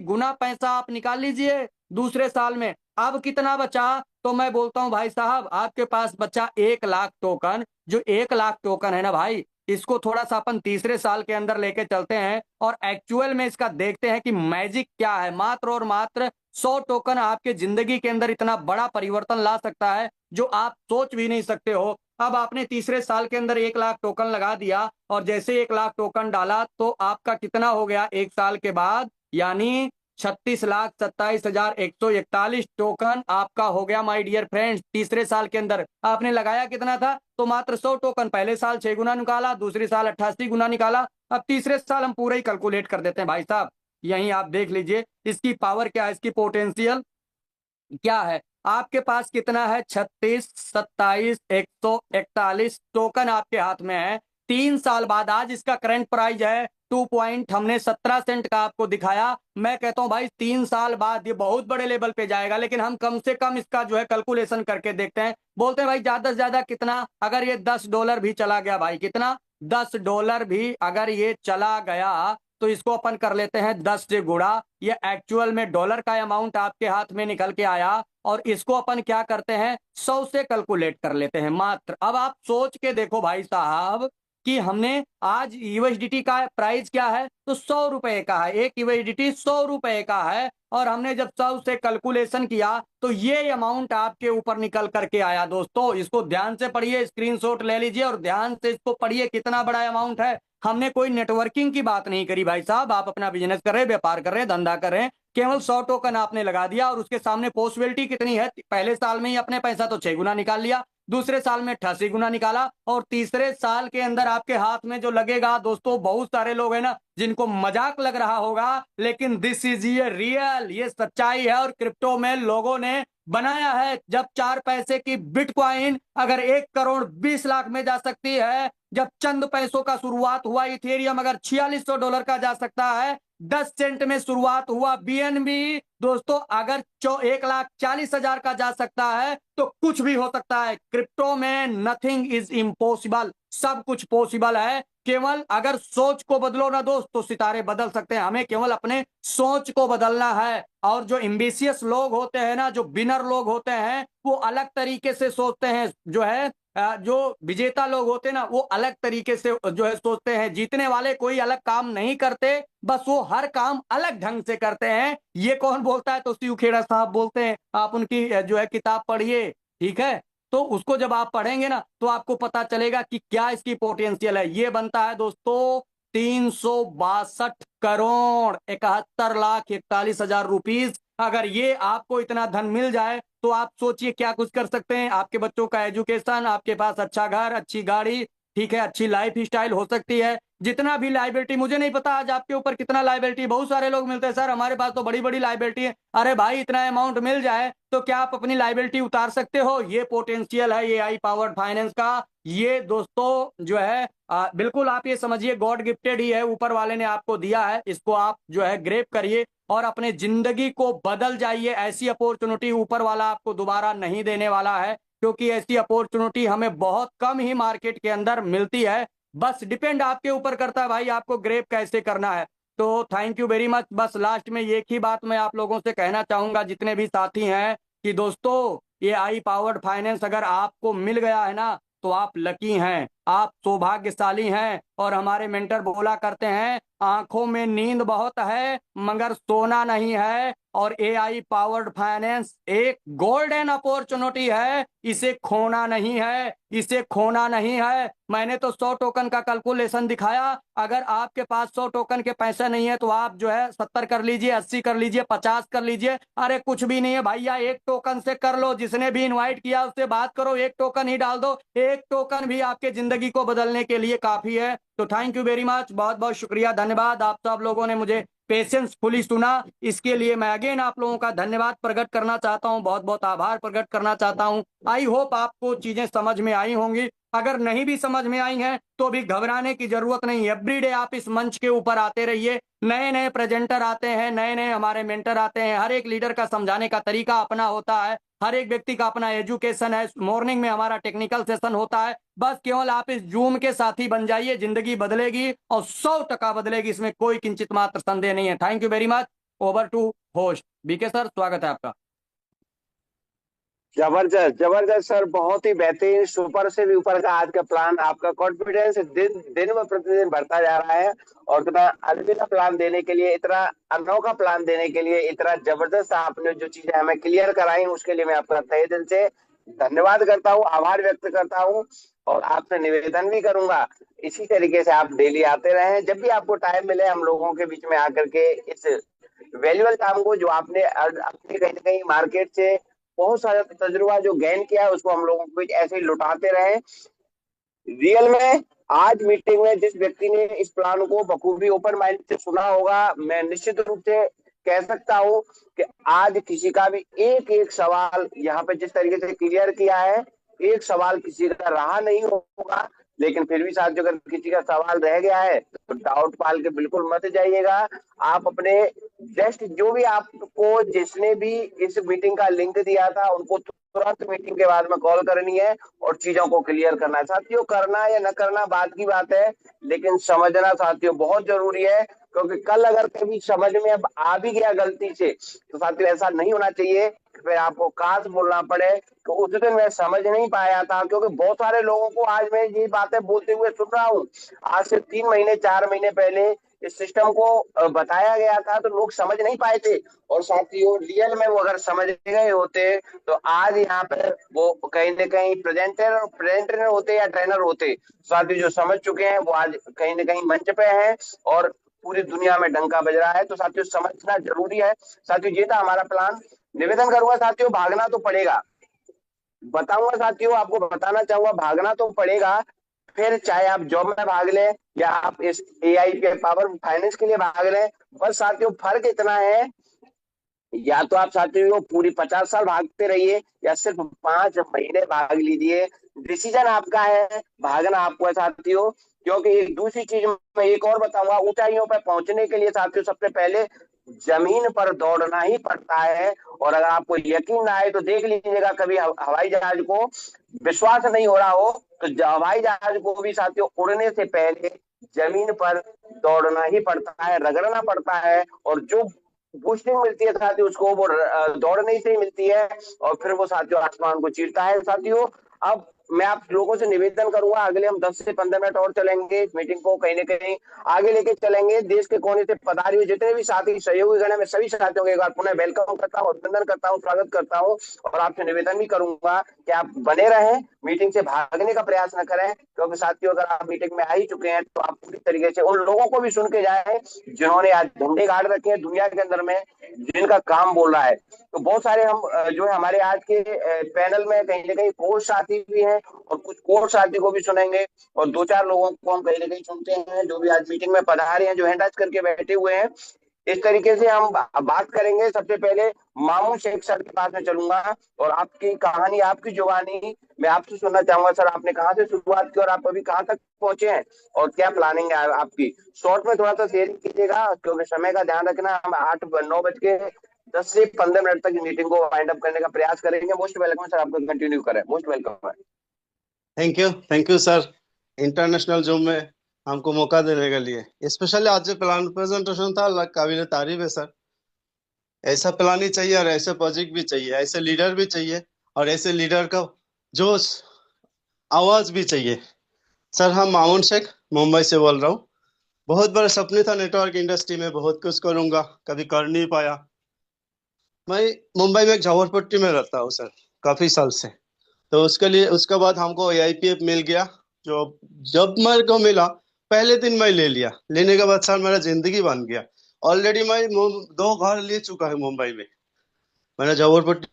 S2: गुना पैसा आप निकाल लीजिए दूसरे साल में। अब कितना बचा, तो मैं बोलता हूं भाई साहब आपके पास बचा 1,00,000 टोकन। जो 1,00,000 टोकन है ना भाई, इसको थोड़ा सा अपन तीसरे साल के अंदर लेके चलते हैं और एक्चुअल में इसका देखते हैं कि मैजिक क्या है। मात्र और मात्र 100 टोकन आपके जिंदगी के अंदर इतना बड़ा परिवर्तन ला सकता है जो आप सोच भी नहीं सकते हो। अब आपने तीसरे साल के अंदर 1,00,000 टोकन लगा दिया, और जैसे 1,00,000 टोकन डाला तो आपका कितना हो गया एक साल के बाद, यानी 36,27,141 टोकन आपका हो गया माय डियर फ्रेंड्स। तीसरे साल के अंदर आपने लगाया कितना था, तो मात्र 100 टोकन। पहले साल 6 गुना निकाला, दूसरे साल 88 गुना निकाला, अब तीसरे साल हम पूरा ही कैलकुलेट कर देते हैं भाई साहब। यहीं आप देख लीजिए इसकी पावर क्या है, इसकी पोटेंशियल क्या है। आपके पास कितना है? 36, 27, 141 टोकन आपके हाथ में है। 3 साल बाद आज इसका करंट प्राइस है 2 पॉइंट, हमने 17 सेंट का आपको दिखाया। मैं कहता हूं भाई 3 साल बाद ये बहुत बड़े लेवल पे जाएगा, लेकिन हम कम से कम इसका जो है कैलकुलेशन करके देखते हैं। बोलते हैं भाई ज्यादा से ज्यादा कितना, अगर ये $10 भी चला गया भाई, कितना? $10 भी अगर ये चला गया तो इसको अपन कर लेते हैं 10 से गुणा। ये एक्चुअल में डॉलर का अमाउंट आपके हाथ में निकल के आया, और इसको अपन क्या करते हैं 100 से कैलकुलेट कर लेते हैं मात्र। अब आप सोच के देखो भाई साहब कि हमने आज यूएसडीटी का प्राइस क्या है, तो 100 रुपए का है, एक यूएसडीटी 100 रुपए का है। और हमने जब 100 से कैलकुलेशन किया तो ये अमाउंट आपके ऊपर निकल करके आया। दोस्तों इसको ध्यान से पढ़िए, स्क्रीनशॉट ले लीजिए और ध्यान से इसको पढ़िए, कितना बड़ा अमाउंट है। हमने कोई नेटवर्किंग की बात नहीं करी भाई साहब, आप अपना बिजनेस कर रहे, व्यापार कर रहे, धंधा कर रहे हैं, केवल 100 टोकन आपने लगा दिया और उसके सामने पॉसिबिलिटी कितनी है, पहले साल में ही अपने पैसा तो 6 गुना निकाल लिया, दूसरे साल में 88 गुना निकाला, और तीसरे साल के अंदर आपके हाथ में जो लगेगा दोस्तों, बहुत सारे लोग हैं ना जिनको मजाक लग रहा होगा, लेकिन दिस इज ये रियल, ये सच्चाई है। और क्रिप्टो में लोगों ने बनाया है। जब 4 पैसे की बिटकॉइन अगर 1 करोड़ 20 लाख में जा सकती है, जब चंद पैसों का शुरुआत हुआ इथेरियम अगर $4600 का जा सकता है, 10 सेंट में शुरुआत हुआ बीएनबी दोस्तों अगर 1,40,000 का जा सकता है, तो कुछ भी हो सकता है। क्रिप्टो में नथिंग इज इम्पॉसिबल, सब कुछ पॉसिबल है। केवल अगर सोच को बदलो ना दोस्त, तो सितारे बदल सकते हैं। हमें केवल अपने सोच को बदलना है। और जो एम्बिशियस लोग होते हैं ना, जो विनर लोग होते हैं, वो अलग तरीके से सोचते हैं। जो है जो विजेता लोग होते हैं ना, वो अलग तरीके से जो है सोचते हैं। जीतने वाले कोई अलग काम नहीं करते, बस वो हर काम अलग ढंग से करते हैं। ये कौन बोलता है? तो शिव खेड़ा साहब बोलते हैं। आप उनकी जो है किताब पढ़िए, ठीक है। तो उसको जब आप पढ़ेंगे ना, तो आपको पता चलेगा कि क्या इसकी पोटेंशियल है। ये बनता है दोस्तों 362 करोड़ 71 लाख 41 हजार रुपीज। अगर ये आपको इतना धन मिल जाए तो आप सोचिए क्या कुछ कर सकते हैं। आपके बच्चों का एजुकेशन, आपके पास अच्छा घर, अच्छी गाड़ी, ठीक है, अच्छी लाइफ स्टाइल हो सकती है। जितना भी लाइबिलिटी, मुझे नहीं पता आज आपके ऊपर कितना लाइबिलिटी। बहुत सारे लोग मिलते हैं, सर हमारे पास तो बड़ी बड़ी लाइबिलिटी है। अरे भाई इतना अमाउंट मिल जाए तो क्या आप अपनी लाइबिलिटी उतार सकते हो? ये पोटेंशियल है एआई पावर्ड फाइनेंस का। ये दोस्तों जो है बिल्कुल आप ये समझिए गॉड गिफ्टेड ही है, ऊपर वाले ने आपको दिया है। इसको आप जो है ग्रेप करिए और अपने जिंदगी को बदल जाइए। ऐसी अपॉर्चुनिटी ऊपर वाला आपको दोबारा नहीं देने वाला है, क्योंकि ऐसी अपॉर्चुनिटी हमें बहुत कम ही मार्केट के अंदर मिलती है। बस डिपेंड आपके ऊपर करता है भाई आपको ग्रेप कैसे करना है। तो थैंक यू वेरी मच। बस लास्ट में एक ही बात मैं आप लोगों से कहना चाहूंगा, जितने भी साथी हैं, कि दोस्तों ये आई पावर्ड फाइनेंस अगर आपको मिल गया है ना, तो आप लकी हैं, आप सौभाग्यशाली हैं। और हमारे मेंटर बोला करते हैं, आंखों में नींद बहुत है मगर सोना नहीं है। और एआई पावर्ड फाइनेंस एक गोल्डन अपॉर्चुनिटी है, इसे खोना नहीं है, इसे खोना नहीं है। मैंने तो 100 टोकन का कैलकुलेशन दिखाया। अगर आपके पास 100 टोकन के पैसे नहीं है, तो आप जो है 70 कर लीजिए, 80 कर लीजिए, 50 कर लीजिए। अरे कुछ भी नहीं है भैया, एक टोकन से कर लो। जिसने भी इनवाइट किया उससे बात करो, एक टोकन ही डाल दो। एक टोकन भी आपके जिंदगी को बदलने के लिए काफी है। तो थैंक यू वेरी मच, बहुत बहुत शुक्रिया, धन्यवाद। आप सब लोगों ने मुझे पेशेंसफुली सुना, इसके लिए मैं अगेन आप लोगों का धन्यवाद प्रकट करना चाहता हूं, बहुत बहुत आभार प्रकट करना चाहता हूं। आई होप आपको चीजें समझ में आई होंगी। अगर नहीं भी समझ में आई हैं तो भी घबराने की जरूरत नहीं। एवरीडे आप इस मंच के ऊपर आते रहिए, नए नए प्रेजेंटर आते हैं, नए नए हमारे मेंटर आते हैं। हर एक लीडर का समझाने का तरीका अपना होता है, हर एक व्यक्ति का अपना एजुकेशन है। मॉर्निंग में हमारा टेक्निकल सेशन होता है। बस केवल आप इस जूम के साथी बन जाइए, जिंदगी बदलेगी और 100% बदलेगी, इसमें कोई किंचित मात्र संदेह नहीं है। Thank you very much. Over to host BK sir, स्वागत है आपका।
S1: जबरदस्त जबरदस्त सर, बहुत ही बेहतरीन, सुपर से भी ऊपर का आज का प्लान। आपका कॉन्फिडेंस दिन दिन में प्रतिदिन बढ़ता जा रहा है, और इतना अलविदा प्लान देने के लिए, इतना अनोखा प्लान देने के लिए, इतना जबरदस्त आपने जो चीजें हमें क्लियर कराई, उसके लिए मैं आपका तहे दिल से धन्यवाद करता हूँ, आभार व्यक्त करता हूँ। और आपसे निवेदन भी करूंगा, इसी तरीके से आप डेली आते रहे। जब भी आपको टाइम मिले, हम लोगों के बीच में आकर के इस वैल्यूअल टाइम को, जो आपने अपने कहीं ना कहीं मार्केट से बहुत सारा तजुर्बा जो गेन किया है, उसको हम लोगों को ऐसे ही लुटाते रहे। रियल में आज मीटिंग में जिस व्यक्ति ने इस प्लान को बखूबी ओपन माइंड से सुना होगा, मैं निश्चित रूप से कह सकता हूँ कि आज किसी का भी एक एक सवाल यहाँ पे जिस तरीके से क्लियर किया है, एक सवाल किसी का रहा नहीं होगा। लेकिन फिर भी साथियों, अगर किसी का सवाल रह गया है तो डाउट पाल के बिल्कुल मत जाइएगा। आप अपने जस्ट जो भी आपको जिसने भी इस मीटिंग का लिंक दिया था उनको तुरंत मीटिंग के बाद में कॉल करनी है और चीजों को क्लियर करना है। साथियों, करना या न करना बात की बात है, लेकिन समझना साथियों बहुत जरूरी है। क्योंकि कल अगर कभी समझ में अब आ भी गया गलती से, तो साथियों ऐसा नहीं होना चाहिए फिर आपको काश बोलना पड़े कि उस दिन मैं समझ नहीं पाया था। क्योंकि बहुत सारे लोगों को आज मैं ये बातें बोलते हुए सुन रहा हूँ, आज से 3 महीने 4 महीने पहले इस सिस्टम को बताया गया था तो लोग समझ नहीं पाए थे। और साथियों रियल में वो अगर समझ गए होते तो आज यहाँ पे वो कहीं ना कहीं प्रेजेंटर प्रेजेंटर होते या ट्रेनर होते। साथियों जो समझ चुके हैं वो आज कहीं ना कहीं मंच पे हैं और पूरी दुनिया में डंका बज रहा है। तो साथियों समझना जरूरी है। साथियों ये था हमारा प्लान। निवेदन करूंगा साथियों, भागना तो पड़ेगा, बताऊंगा साथियों, आपको बताना चाहूंगा भागना तो पड़ेगा। फिर चाहे आप जॉब में भाग लें या आप इस एआई के पावर फाइनेंस के लिए भाग लें, बस साथियों फर्क इतना है, या तो आप साथियों पूरी 50 साल भागते रहिए या सिर्फ 5 महीने भाग लीजिए। डिसीजन आपका है, भागना आपको है साथियों। क्योंकि एक दूसरी चीज मैं एक और बताऊंगा, ऊंचाइयों पर पहुंचने के लिए साथियों सबसे पहले जमीन पर दौड़ना ही पड़ता है। और अगर आपको यकीन ना आए तो देख लीजिएगा, कभी हवाई जहाज को विश्वास नहीं हो रहा हो तो हवाई जहाज को भी साथियों उड़ने से पहले जमीन पर दौड़ना ही पड़ता है, रगड़ना पड़ता है। और जो बूस्टिंग मिलती है साथियों उसको वो दौड़ने से ही मिलती है। और फिर वो साथियों आसमान को चीरता है। साथियों अब मैं आप लोगों से निवेदन करूंगा, अगले हम 10 से 15 मिनट और चलेंगे, इस मीटिंग को कहीं ना कहीं आगे लेके चलेंगे। देश के कोने से पधारे हुए जितने भी साथी सहयोगी गण है, मैं सभी साथियों को एक बार पुनः वेलकम करता हूँ, अभिनंदन करता हूँ, स्वागत करता हूँ। और आपसे निवेदन भी करूंगा कि आप बने रहें, मीटिंग से भागने का प्रयास न करें। क्योंकि साथियों अगर आप मीटिंग में आ ही चुके हैं तो आप पूरी तरीके से उन लोगों को भी सुन के जाए जिन्होंने आज झंडे गाड़ रखे हैं दुनिया के अंदर में, जिनका काम बोल रहा है। तो बहुत सारे हम जो है हमारे आज के पैनल में कहीं ना कहीं कोच साथी भी हैं और कुछ कोच साथी को भी सुनेंगे। और 2 4 लोगों को हम कहीं ना कहीं सुनते हैं जो भी आज मीटिंग में पधारे हैं, जो हैंड राइज करके बैठे हुए हैं। इस तरीके से हम बात करेंगे। सबसे पहले मामू शेख सर के पास में चलूंगा और आपकी कहानी, आपकी जुबानी मैं आपसे सुनना चाहूंगा। सर आपने कहाँ से शुरुआत की और आप अभी कहाँ तक पहुंचे हैं और क्या प्लानिंग है आपकी? शॉर्ट में थोड़ा सा शेयर कीजिएगा क्योंकि समय का ध्यान रखना। हम 8 9 बज के 10 से 15 मिनट तक मीटिंग को वाइंड अप करने का प्रयास करेंगे। मोस्ट वेलकम सर, आपको कंटिन्यू करें, मोस्ट वेलकम है।
S3: Thank you sir, international zoom में हमको मौका देने के लिए। स्पेशली आज जो प्लान प्रेजेंटेशन था काबिल तारीफ है सर। ऐसा प्लान ही चाहिए और ऐसे प्रोजेक्ट भी चाहिए, ऐसे लीडर भी चाहिए और ऐसे लीडर का जोश आवाज भी चाहिए। सर हम मामून शेख मुंबई से बोल रहा हूँ। बहुत बड़ा सपने था नेटवर्क इंडस्ट्री में, बहुत कुछ करूंगा, कभी कर नहीं पाया। मैं मुंबई में एक झोपड़पट्टी में रहता हूँ सर, काफी साल से। तो उसके लिए उसके बाद हमको एआईपीएफ मिल गया। जो जब मेरे को मिला पहले दिन मैं ले लिया, लेने के बाद सर मेरा जिंदगी बन गया। ऑलरेडी मैं 2 घर ले चुका है मुंबई में। मैंने झोपड़पट्टी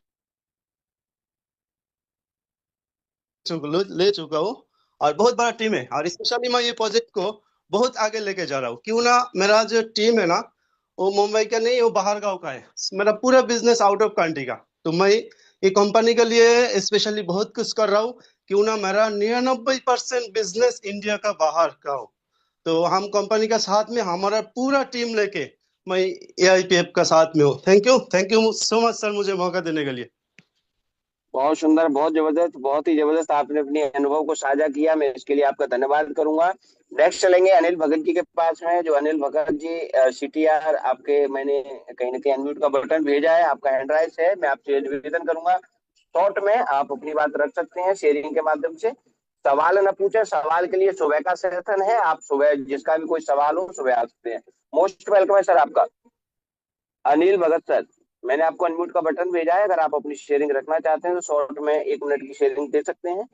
S3: ले चुका हूँ और बहुत बड़ा टीम है। और स्पेशली मैं ये प्रोजेक्ट को बहुत आगे लेके जा रहा हूँ। क्यों ना, मेरा जो टीम है ना वो मुंबई का नहीं, वो बाहर गाँव का है। मेरा पूरा बिजनेस आउट ऑफ कंट्री का। तो मैं ये कंपनी के लिए स्पेशली बहुत कुछ कर रहा हूँ। क्यों ना, मेरा 99% बिजनेस इंडिया का बाहर का हो। तो हम कंपनी का साथ में हमारा पूरा टीम लेके मैं एआईपीएफ का साथ में हूँ। Thank you so much sir, मुझे मौका देने के लिए।
S1: बहुत सुंदर, बहुत जबरदस्त, बहुत ही जबरदस्त आपने अपने अनुभव को साझा किया, मैं इसके लिए आपका धन्यवाद करूंगा। नेक्स्ट चलेंगे अनिल भगत जी के पास में। जो अनिल भगत जी सीटीआर आपके, मैंने कहीं ना कहीं अनम्यूट का बटन भेजा है, आपका हैंड राइज है, मैं आपसे निवेदन करूंगा शॉर्ट में आप अपनी बात रख सकते हैं शेयरिंग के माध्यम से। सवाल न पूछे, सवाल के लिए सुबह का सेशन है, आप सुबह जिसका भी कोई सवाल हो सुबह आ सकते हैं। मोस्ट वेलकम है सर आपका, अनिल भगत सर। मैंने आपको अनम्यूट का बटन भेजा है, अगर आप अपनी शेयरिंग रखना चाहते हैं तो शॉर्ट में 1 मिनट की शेयरिंग दे सकते हैं।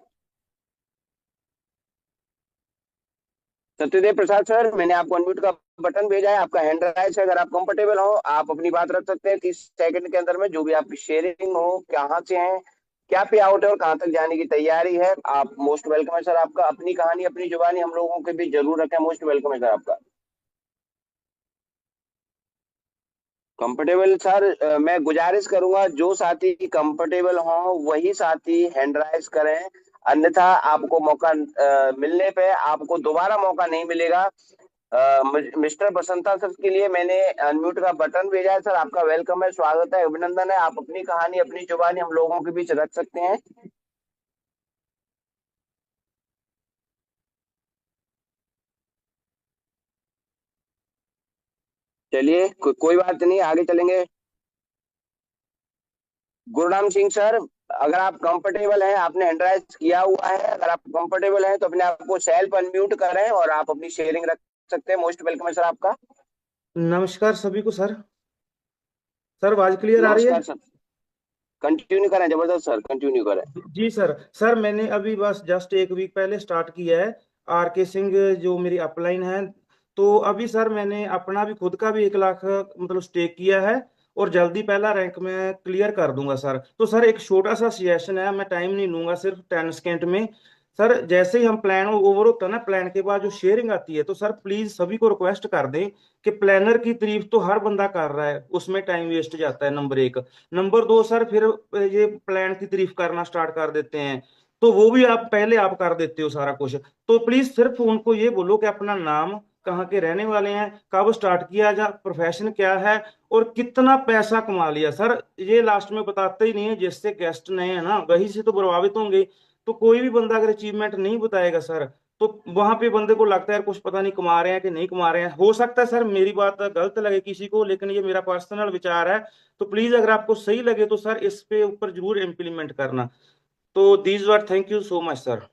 S1: सत्यदेव प्रसाद सर, मैंने आपको अनम्यूट का बटन भेजा है, आपका हैंड राइज है, अगर आप कंफर्टेबल हो आप अपनी बात रख सकते हैं 30 सेकंड के अंदर में। जो भी आपकी शेयरिंग हो, कहाँ से हैं, क्या पे आउट है और कहाँ तक जाने की तैयारी है, आप मोस्ट वेलकम है सर आपका। अपनी कहानी अपनी जुबानी हम लोगों के भी जरूर रखें, मोस्ट वेलकम है सर आपका। कंफर्टेबल सर, मैं गुजारिश करूंगा जो साथी कंफर्टेबल हो वही साथी हैंड राइज करें। अन्यथा आपको मौका मिलने पे आपको दोबारा मौका नहीं मिलेगा। मिस्टर बसंता सर के लिए मैंने अनम्यूट का बटन भेजा है सर। आपका वेलकम है, स्वागत है, अभिनंदन है। आप अपनी कहानी अपनी जुबानी हम लोगों के बीच रख सकते हैं। चलिए कोई बात नहीं, आगे चलेंगे। गुरनाम सिंह सर, अगर आप कंफर्टेबल हैं, आपने हैंड राइज किया हुआ है, अगर आप कंफर्टेबल हैं तो अपने आप को सेल्फ अनम्यूट करें और आप अपनी शेयरिंग रख सकते हैं। मोस्ट वेलकम है सर आपका।
S4: नमस्कार सभी को सर। सर आवाज क्लियर आ रही है?
S1: नमस्कार सर, कंटिन्यू करें, जबरदस्त सर, कंटिन्यू करें।
S4: जी सर। सर मैंने अभी बस जस्ट एक वीक पहले स्टार्ट किया है आर के सिंह, जो मेरी अपलाइन है। तो अभी सर मैंने अपना भी खुद का भी 1 लाख मतलब स्टेक किया है, और जल्दी पहला रैंक में क्लियर कर दूंगा सर। तो सर एक छोटा सा सजेशन है, मैं टाइम नहीं लूंगा, सिर्फ 10 सेकेंड में। सर जैसे ही हम प्लान ओवर होता है ना, प्लान के बाद जो शेयरिंग आती है, तो सर प्लीज सभी को रिक्वेस्ट कर दें कि प्लानर की तारीफ तो हर बंदा कर रहा है, उसमें टाइम वेस्ट जाता है, नंबर 1। नंबर 2 सर, फिर ये प्लान की तारीफ करना स्टार्ट कर देते हैं, तो वो भी आप पहले आप कर देते हो सारा कुछ। तो प्लीज सिर्फ उनको ये बोलो कि अपना नाम, कहाँ के रहने वाले हैं, कब स्टार्ट किया, जा प्रोफेशन क्या है, और कितना पैसा कमा लिया। सर ये लास्ट में बताते ही नहीं है, जिससे गेस्ट नए हैं ना वही से तो प्रभावित होंगे। तो कोई भी बंदा अगर अचीवमेंट नहीं बताएगा सर, तो वहां पे बंदे को लगता है यार कुछ पता नहीं कमा रहे हैं कि नहीं कमा रहे हैं। हो सकता है सर मेरी बात गलत लगे किसी को, लेकिन ये मेरा पर्सनल विचार है। तो प्लीज अगर आपको सही लगे तो सर इस पे ऊपर जरूर इम्प्लीमेंट करना। तो these were, thank you so much sir.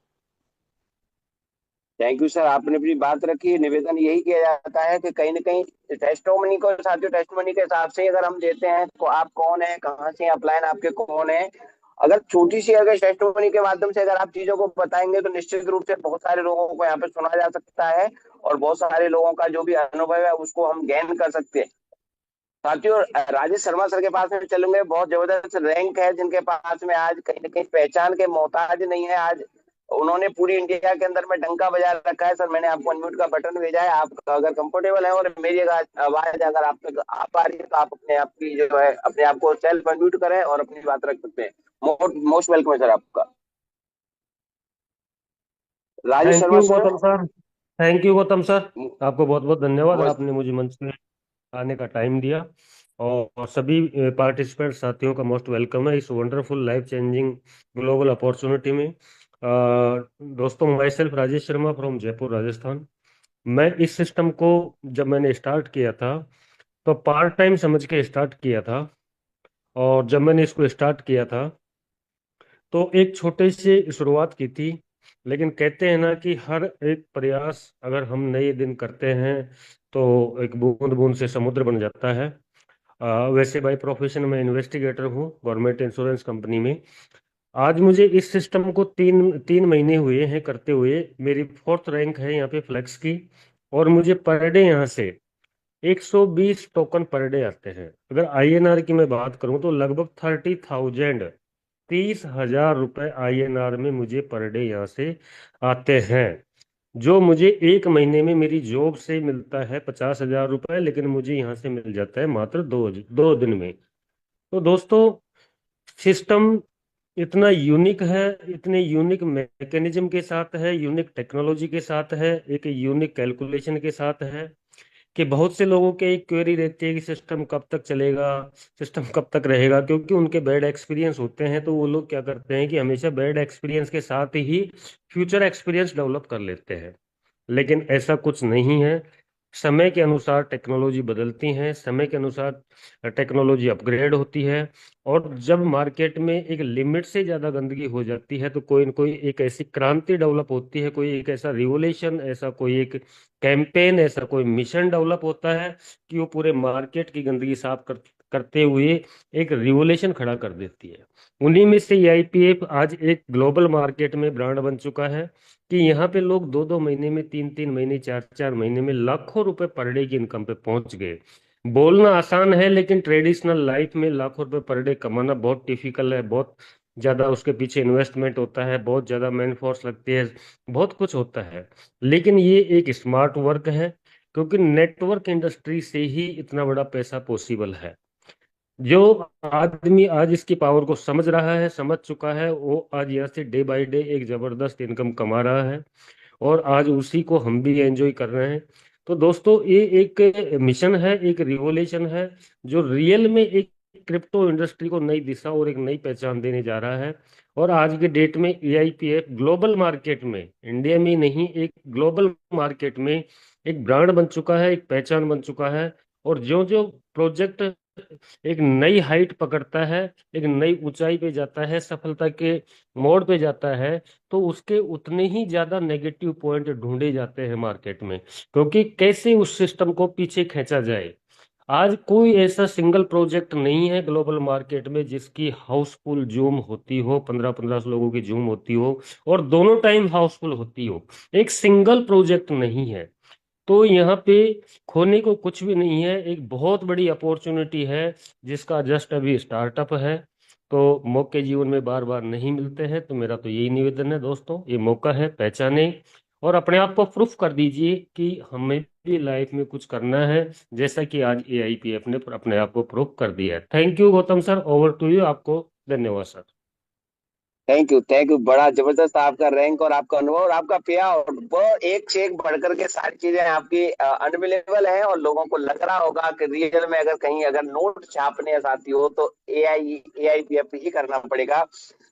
S1: Thank you sir, आपने अपनी बात रखी। निवेदन यही किया जाता है कि कहीं ना कहीं टेस्टोमनी को, साथियों, टेस्टोमनी के हिसाब से ही अगर हम देते हैं तो आप कौन है, कहाँ से अपलाइन आपके कौन है। अगर छोटी सी अगर टेस्टोमनी के माध्यम से अगर आप चीजों को बताएंगे तो निश्चित रूप से बहुत सारे लोगों को यहाँ पे सुना जा सकता है और बहुत सारे लोगों का जो भी अनुभव है उसको हम गेन कर सकते हैं। साथियों, राजेश शर्मा सर के पास में चलेंगे। बहुत जबरदस्त रैंक है जिनके पास में, आज कहीं ना कहीं पहचान के मोहताज नहीं है। आज उन्होंने पूरी इंडिया के अंदर में डंका बजा रखा है। सर मैंने आपको अनम्यूट का बटन भेजा है, आप अगर कंफर्टेबल है और मेरी आवाज अगर आप तक आ पा रही है तो आप अपने आप की जो है अपने आप को सेल्फ अनम्यूट करें और अपनी बात रख सकते हैं। मोस्ट वेलकम है सर आपका, Rajesh
S5: thank
S1: Sharma
S5: you
S1: sir.
S5: Gautam sir. Thank you Gautam sir. आपको बहुत बहुत धन्यवाद, आपने मुझे मंच पे आने का टाइम दिया। और सभी पार्टिसिपेंट साथियों का मोस्ट वेलकम है इस wonderful life changing global opportunity में। दोस्तों, my self Rajesh Sharma from Jaipur Rajasthan. मैं इस सिस्टम को जब मैंने स्टार्ट किया था तो पार्ट टाइम समझ के स्टार्ट किया था। और जब मैंने इसको स्टार्ट किया था तो एक छोटे से शुरुआत की थी। लेकिन कहते हैं ना कि हर एक प्रयास अगर हम नए दिन करते हैं तो एक बूंद बूंद से समुद्र बन जाता है। वैसे बाय प्रोफेशन में इन्वेस्टिगेटर हूँ गवर्नमेंट इंश्योरेंस कंपनी में। आज मुझे इस सिस्टम को तीन तीन महीने हुए हैं करते हुए। मेरी फोर्थ रैंक है यहाँ पे फ्लेक्स की। और मुझे पर डे यहाँ से 120 टोकन पर डे आते हैं। अगर आईएनआर की मैं बात करूं तो लगभग 30,000, 30,000 रुपए आईएनआर में मुझे पर डे यहाँ से आते हैं। जो मुझे एक महीने में मेरी जॉब से मिलता है 50,000 रुपए, लेकिन मुझे यहाँ से मिल जाता है मात्र दो दो दिन में। तो दोस्तों, सिस्टम इतना यूनिक है, इतने यूनिक मैकेनिज्म के साथ है, यूनिक टेक्नोलॉजी के साथ है, एक यूनिक कैलकुलेशन के साथ है कि बहुत से लोगों के एक क्वेरी रहती है कि सिस्टम कब तक चलेगा, सिस्टम कब तक रहेगा। क्योंकि उनके बैड एक्सपीरियंस होते हैं तो वो लोग क्या करते हैं कि हमेशा बैड एक्सपीरियंस के साथ ही फ्यूचर एक्सपीरियंस डेवलप कर लेते हैं। लेकिन ऐसा कुछ नहीं है। समय के अनुसार टेक्नोलॉजी बदलती है, समय के अनुसार टेक्नोलॉजी अपग्रेड होती है। और जब मार्केट में एक लिमिट से ज़्यादा गंदगी हो जाती है तो कोई न कोई एक ऐसी क्रांति डेवलप होती है, कोई एक ऐसा रिवोल्यूशन, ऐसा कोई एक कैंपेन, ऐसा कोई मिशन डेवलप होता है कि वो पूरे मार्केट की गंदगी साफ करते हुए एक रिवोल्यूशन खड़ा कर देती है। उन्हीं में से आईपीएफ आज एक ग्लोबल मार्केट में ब्रांड बन चुका है कि यहाँ पे लोग दो दो महीने में, तीन तीन महीने, चार चार महीने में लाखों रुपए पर डे की इनकम पे पहुंच गए। बोलना आसान है लेकिन ट्रेडिशनल लाइफ में लाखों रुपए पर डे कमाना बहुत डिफिकल्ट है। बहुत ज्यादा उसके पीछे इन्वेस्टमेंट होता है, बहुत ज्यादा मैन फोर्स लगती है, बहुत कुछ होता है। लेकिन ये एक स्मार्ट वर्क है, क्योंकि नेटवर्क इंडस्ट्री से ही इतना बड़ा पैसा पॉसिबल है। जो आदमी आज इसकी पावर को समझ रहा है, समझ चुका है, वो आज यहाँ से डे बाय डे एक जबरदस्त इनकम कमा रहा है, और आज उसी को हम भी एंजॉय कर रहे हैं। तो दोस्तों, ये एक मिशन है, एक रिवोल्यूशन है, जो रियल में एक क्रिप्टो इंडस्ट्री को नई दिशा और एक नई पहचान देने जा रहा है। और आज के डेट में एआईपीएफ ग्लोबल मार्केट में, इंडिया में नहीं, एक ग्लोबल मार्केट में एक ब्रांड बन चुका है, एक पहचान बन चुका है। और जो जो प्रोजेक्ट एक नई हाइट पकड़ता है, एक नई ऊंचाई पे जाता है, सफलता के मोड़ पे जाता है, तो उसके उतने ही ज्यादा नेगेटिव पॉइंट ढूंढे जाते हैं मार्केट में, क्योंकि कैसे उस सिस्टम को पीछे खींचा जाए। आज कोई ऐसा सिंगल प्रोजेक्ट नहीं है ग्लोबल मार्केट में जिसकी हाउसफुल जूम होती हो, 15-15 लोगों की जूम होती हो, और दोनों टाइम हाउसफुल होती हो। एक सिंगल प्रोजेक्ट नहीं है। तो यहाँ पे खोने को कुछ भी नहीं है, एक बहुत बड़ी अपॉर्चुनिटी है जिसका जस्ट अभी स्टार्टअप है। तो मौके जीवन में बार बार नहीं मिलते हैं, तो मेरा तो यही निवेदन है दोस्तों, ये मौका है, पहचाने और अपने आप को प्रूफ कर दीजिए कि हमें भी लाइफ में कुछ करना है, जैसा कि आज एआईपीएफ ने अपने आप को प्रूफ कर दिया है। Thank you Gautam sir, over to you, आपको धन्यवाद सर।
S1: थैंक यू, बड़ा जबरदस्त आपका रैंक और आपका अनुभव और आपका पेया, और वो एक से एक बढ़कर के सारी चीजें आपकी अनबिलीवेबल हैं, और लोगों को लग रहा होगा कि रियल में अगर कहीं अगर नोट छापने हैं साथियों तो एआईपीएफ ही करना पड़ेगा।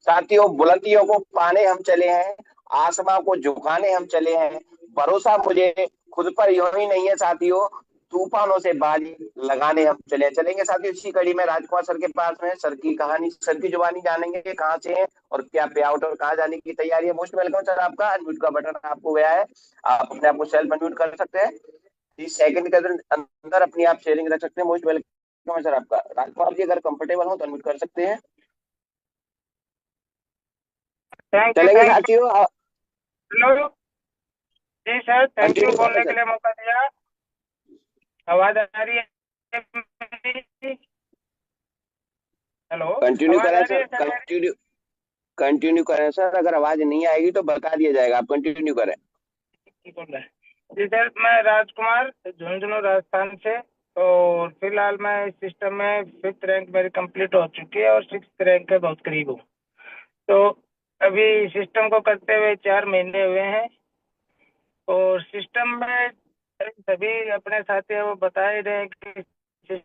S1: साथियों, बुलंदियों को पाने हम चले हैं, आसमां को झुकाने हम चले हैं। भरोसा मुझे खुद पर यूं ही नहीं है साथियों, तूफानों से बाजी लगाने हम चलेंगे साथियों। इसी कड़ी में राजकुमार सर के पास में सर की कहानी, सर की जुबानी जानेंगे कि कहाँ से है और क्या पे आउट और कहाँ जाने की तैयारी है। मोस्ट वेलकम सर, आपका अनम्यूट का बटन आपको गया है, आप अपने आप को सेल्फ अनम्यूट कर सकते हैं। 30 सेकंड के अंदर अपनी आप शेयरिंग रख सकते हैं। मोस्ट वेलकम है सर आपका। राजकुमार जी अगर कंफर्टेबल हो तो अनम्यूट कर सकते हैं।
S6: थैंक यू
S1: चलेंगे
S6: थैंक यू।
S1: साथियों,
S6: हेलो जी सर, थैंक यू
S1: कंटिन्यू करें
S6: बोलने के
S1: सर,
S6: लिए मौका दिया। आवाज आ रही है मेरी? हेलो,
S1: कंटिन्यू
S6: आवाज
S1: करें
S6: आ रही
S1: सर,
S6: है सर मेरी?
S1: कंटिन्यू करें सर। अगर आवाज नहीं आएगी तो बता दिया जाएगा, आप कंटिन्यू करें।
S6: ठीक बोल रहा है जी सर। मैं राजकुमार, झुंझुनू राजस्थान से। और फिलहाल मैं इस सिस्टम में 5th रैंक मेरी कंप्लीट हो चुकी है और 6th रैंक के बहुत करीब हूँ। तो अभी सिस्टम को करते हुए 4 महीने हुए हैं, और सिस्टम में सभी अपने साथी वो बता ही रहे हैं कि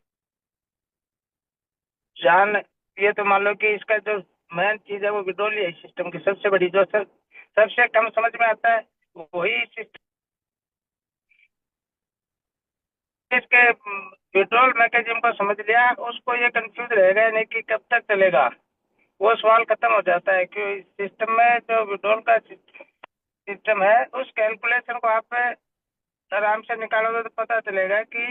S6: जान, ये तो मान लो कि इसका जो मेन चीज है वो विड्रॉल ही है सिस्टम की सबसे बड़ी, जो सबसे कम समझ में आता है वही सिस्टम। इसके विड्रॉल मैकेनिज्म को समझ लिया, उसको ये कंफ्यूज रहेगा नहीं कि कब तक चलेगा, वो सवाल खत्म हो जाता है। कि सिस्टम में जो विड्रॉल का सिस्टम है, उस कैलकुलेशन को आप आराम से निकालोगे तो पता चलेगा कि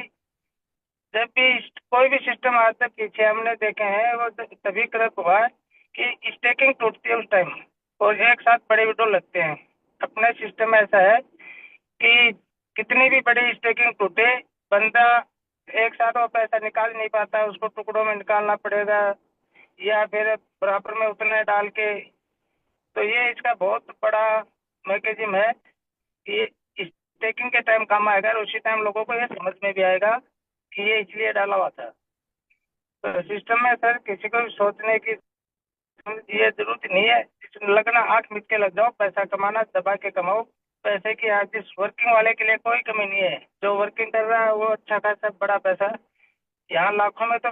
S6: जब भी कोई भी सिस्टम आज तक पीछे हमने देखे हैं वो तभी क्रैक हुआ है कि स्टेकिंग टूटती है उस टाइम, और एक साथ बड़े विड्रॉल लगते हैं। अपने सिस्टम में ऐसा है कि कितनी भी बड़ी स्टेकिंग टूटे, बंदा एक साथ वो पैसा निकाल नहीं पाता, उसको टुकड़ों में निकालना पड़ेगा या फिर बराबर में उतने डाल के। तो ये इसका बहुत बड़ा मैकेनिज्म है कि स्टेकिंग के टाइम काम आएगा, और उसी टाइम लोगों को ये समझ में भी आएगा कि ये इसलिए डाला हुआ था। तो सिस्टम में सर किसी को भी सोचने की ये जरूरत नहीं है, लगना आंख मिट के लग जाओ, पैसा कमाना दबा के कमाओ। पैसे की आज जिस वर्किंग वाले के लिए कोई कमी नहीं है, जो वर्किंग कर रहा है वो अच्छा खासा बड़ा पैसा, यहाँ लाखों में तो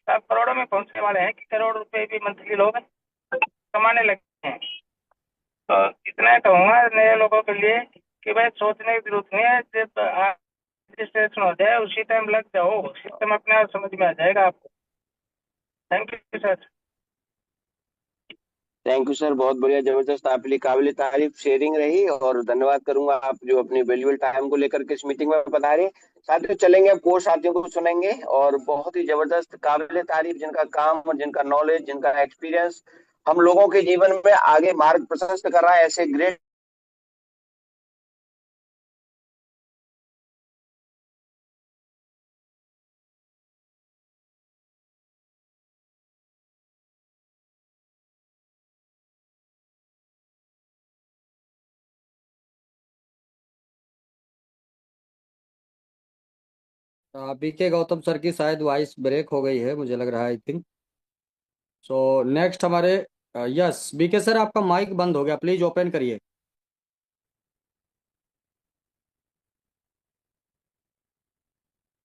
S6: अब करोड़ों में पहुंचने वाले हैं कि करोड़ रुपए भी मंथली लोग कमाने लगे हैं। तो इतना कहूंगा नए लोगों के लिए कि भाई सोचने की जरूरत नहीं है, जब रजिस्ट्रेशन हो जाए उसी टाइम लग जाओ, सिस्टम अपने आप समझ में आ जाएगा आपको। Thank you sir.
S1: Thank you sir, बहुत बढ़िया, जबरदस्त, आपके लिए काबिल तारीफ शेयरिंग रही, और धन्यवाद करूंगा आप जो अपनी वैल्यूबल टाइम को लेकर के इस मीटिंग में पधारे। साथियों चलेंगे, अब कोर्स साथियों को सुनेंगे, और बहुत ही जबरदस्त काबिल तारीफ जिनका काम और जिनका नॉलेज, जिनका एक्सपीरियंस हम लोगों के जीवन में आगे मार्ग प्रशस्त कर रहा है, ऐसे ग्रेट
S2: बीके गौतम सर की शायद वॉइस ब्रेक हो गई है, मुझे लग रहा है, आई थिंक। सो नेक्स्ट हमारे, यस बीके सर, आपका माइक बंद हो गया, प्लीज ओपन करिए।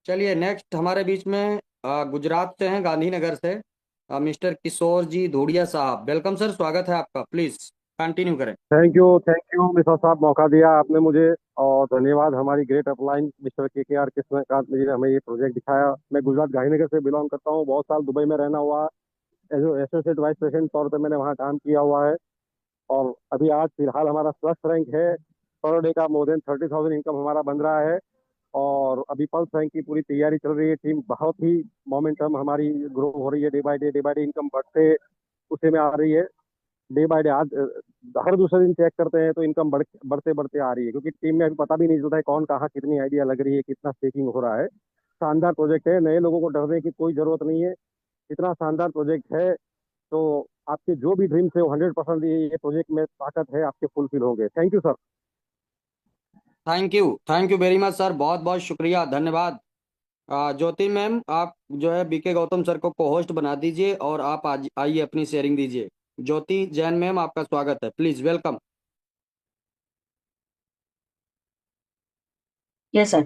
S2: चलिए नेक्स्ट हमारे बीच में गुजरात से हैं, गांधीनगर से, मिस्टर किशोर जी धूड़िया साहब। वेलकम सर, स्वागत है आपका, प्लीज कंटिन्यू करें।
S7: थैंक यू मिश्रा साहब, मौका दिया आपने मुझे। और धन्यवाद हमारी ग्रेट अपलाइन मिस्टर के आर कृष्णकांत जी ने हमें ये प्रोजेक्ट दिखाया। मैं गुजरात गांधीनगर से बिलोंग करता हूँ। बहुत साल दुबई में रहना हुआ। एज एसोसिएट वाइस प्रेसिडेंट तौर पे मैंने वहाँ काम किया हुआ है। और अभी आज फिलहाल हमारा फर्स्ट रैंक है। पर डे का मोर देन 30,000 इनकम हमारा बन रहा है। और अभी पल्स रैंक की पूरी तैयारी चल रही है। टीम बहुत ही मोमेंटम हमारी ग्रो हो रही है। डे बाय डे इनकम बढ़ते उसे में आ रही है। डे बाय डे आज हर दूसरे दिन चेक करते हैं तो इनकम बढ़ते बढ़ते आ रही है, क्योंकि टीम में अभी पता भी नहीं चलता है कौन कहाँ कितनी आइडिया लग रही है, कितना स्टेकिंग हो रहा है। शानदार प्रोजेक्ट है। नए लोगों को डरने की कोई जरूरत नहीं है। इतना शानदार प्रोजेक्ट है तो आपके जो भी ड्रीम्स है वो 100% ये प्रोजेक्ट में ताकत है, आपके फुलफिल होंगे। Thank you sir.
S2: Thank you very much sir, बहुत बहुत शुक्रिया, धन्यवाद। ज्योति मैम, आप जो है बीके गौतम सर को को होस्ट बना दीजिए और आप आज आइए अपनी शेयरिंग दीजिए। ज्योति जैन मैम, आपका स्वागत है, please welcome.
S8: Yes, sir.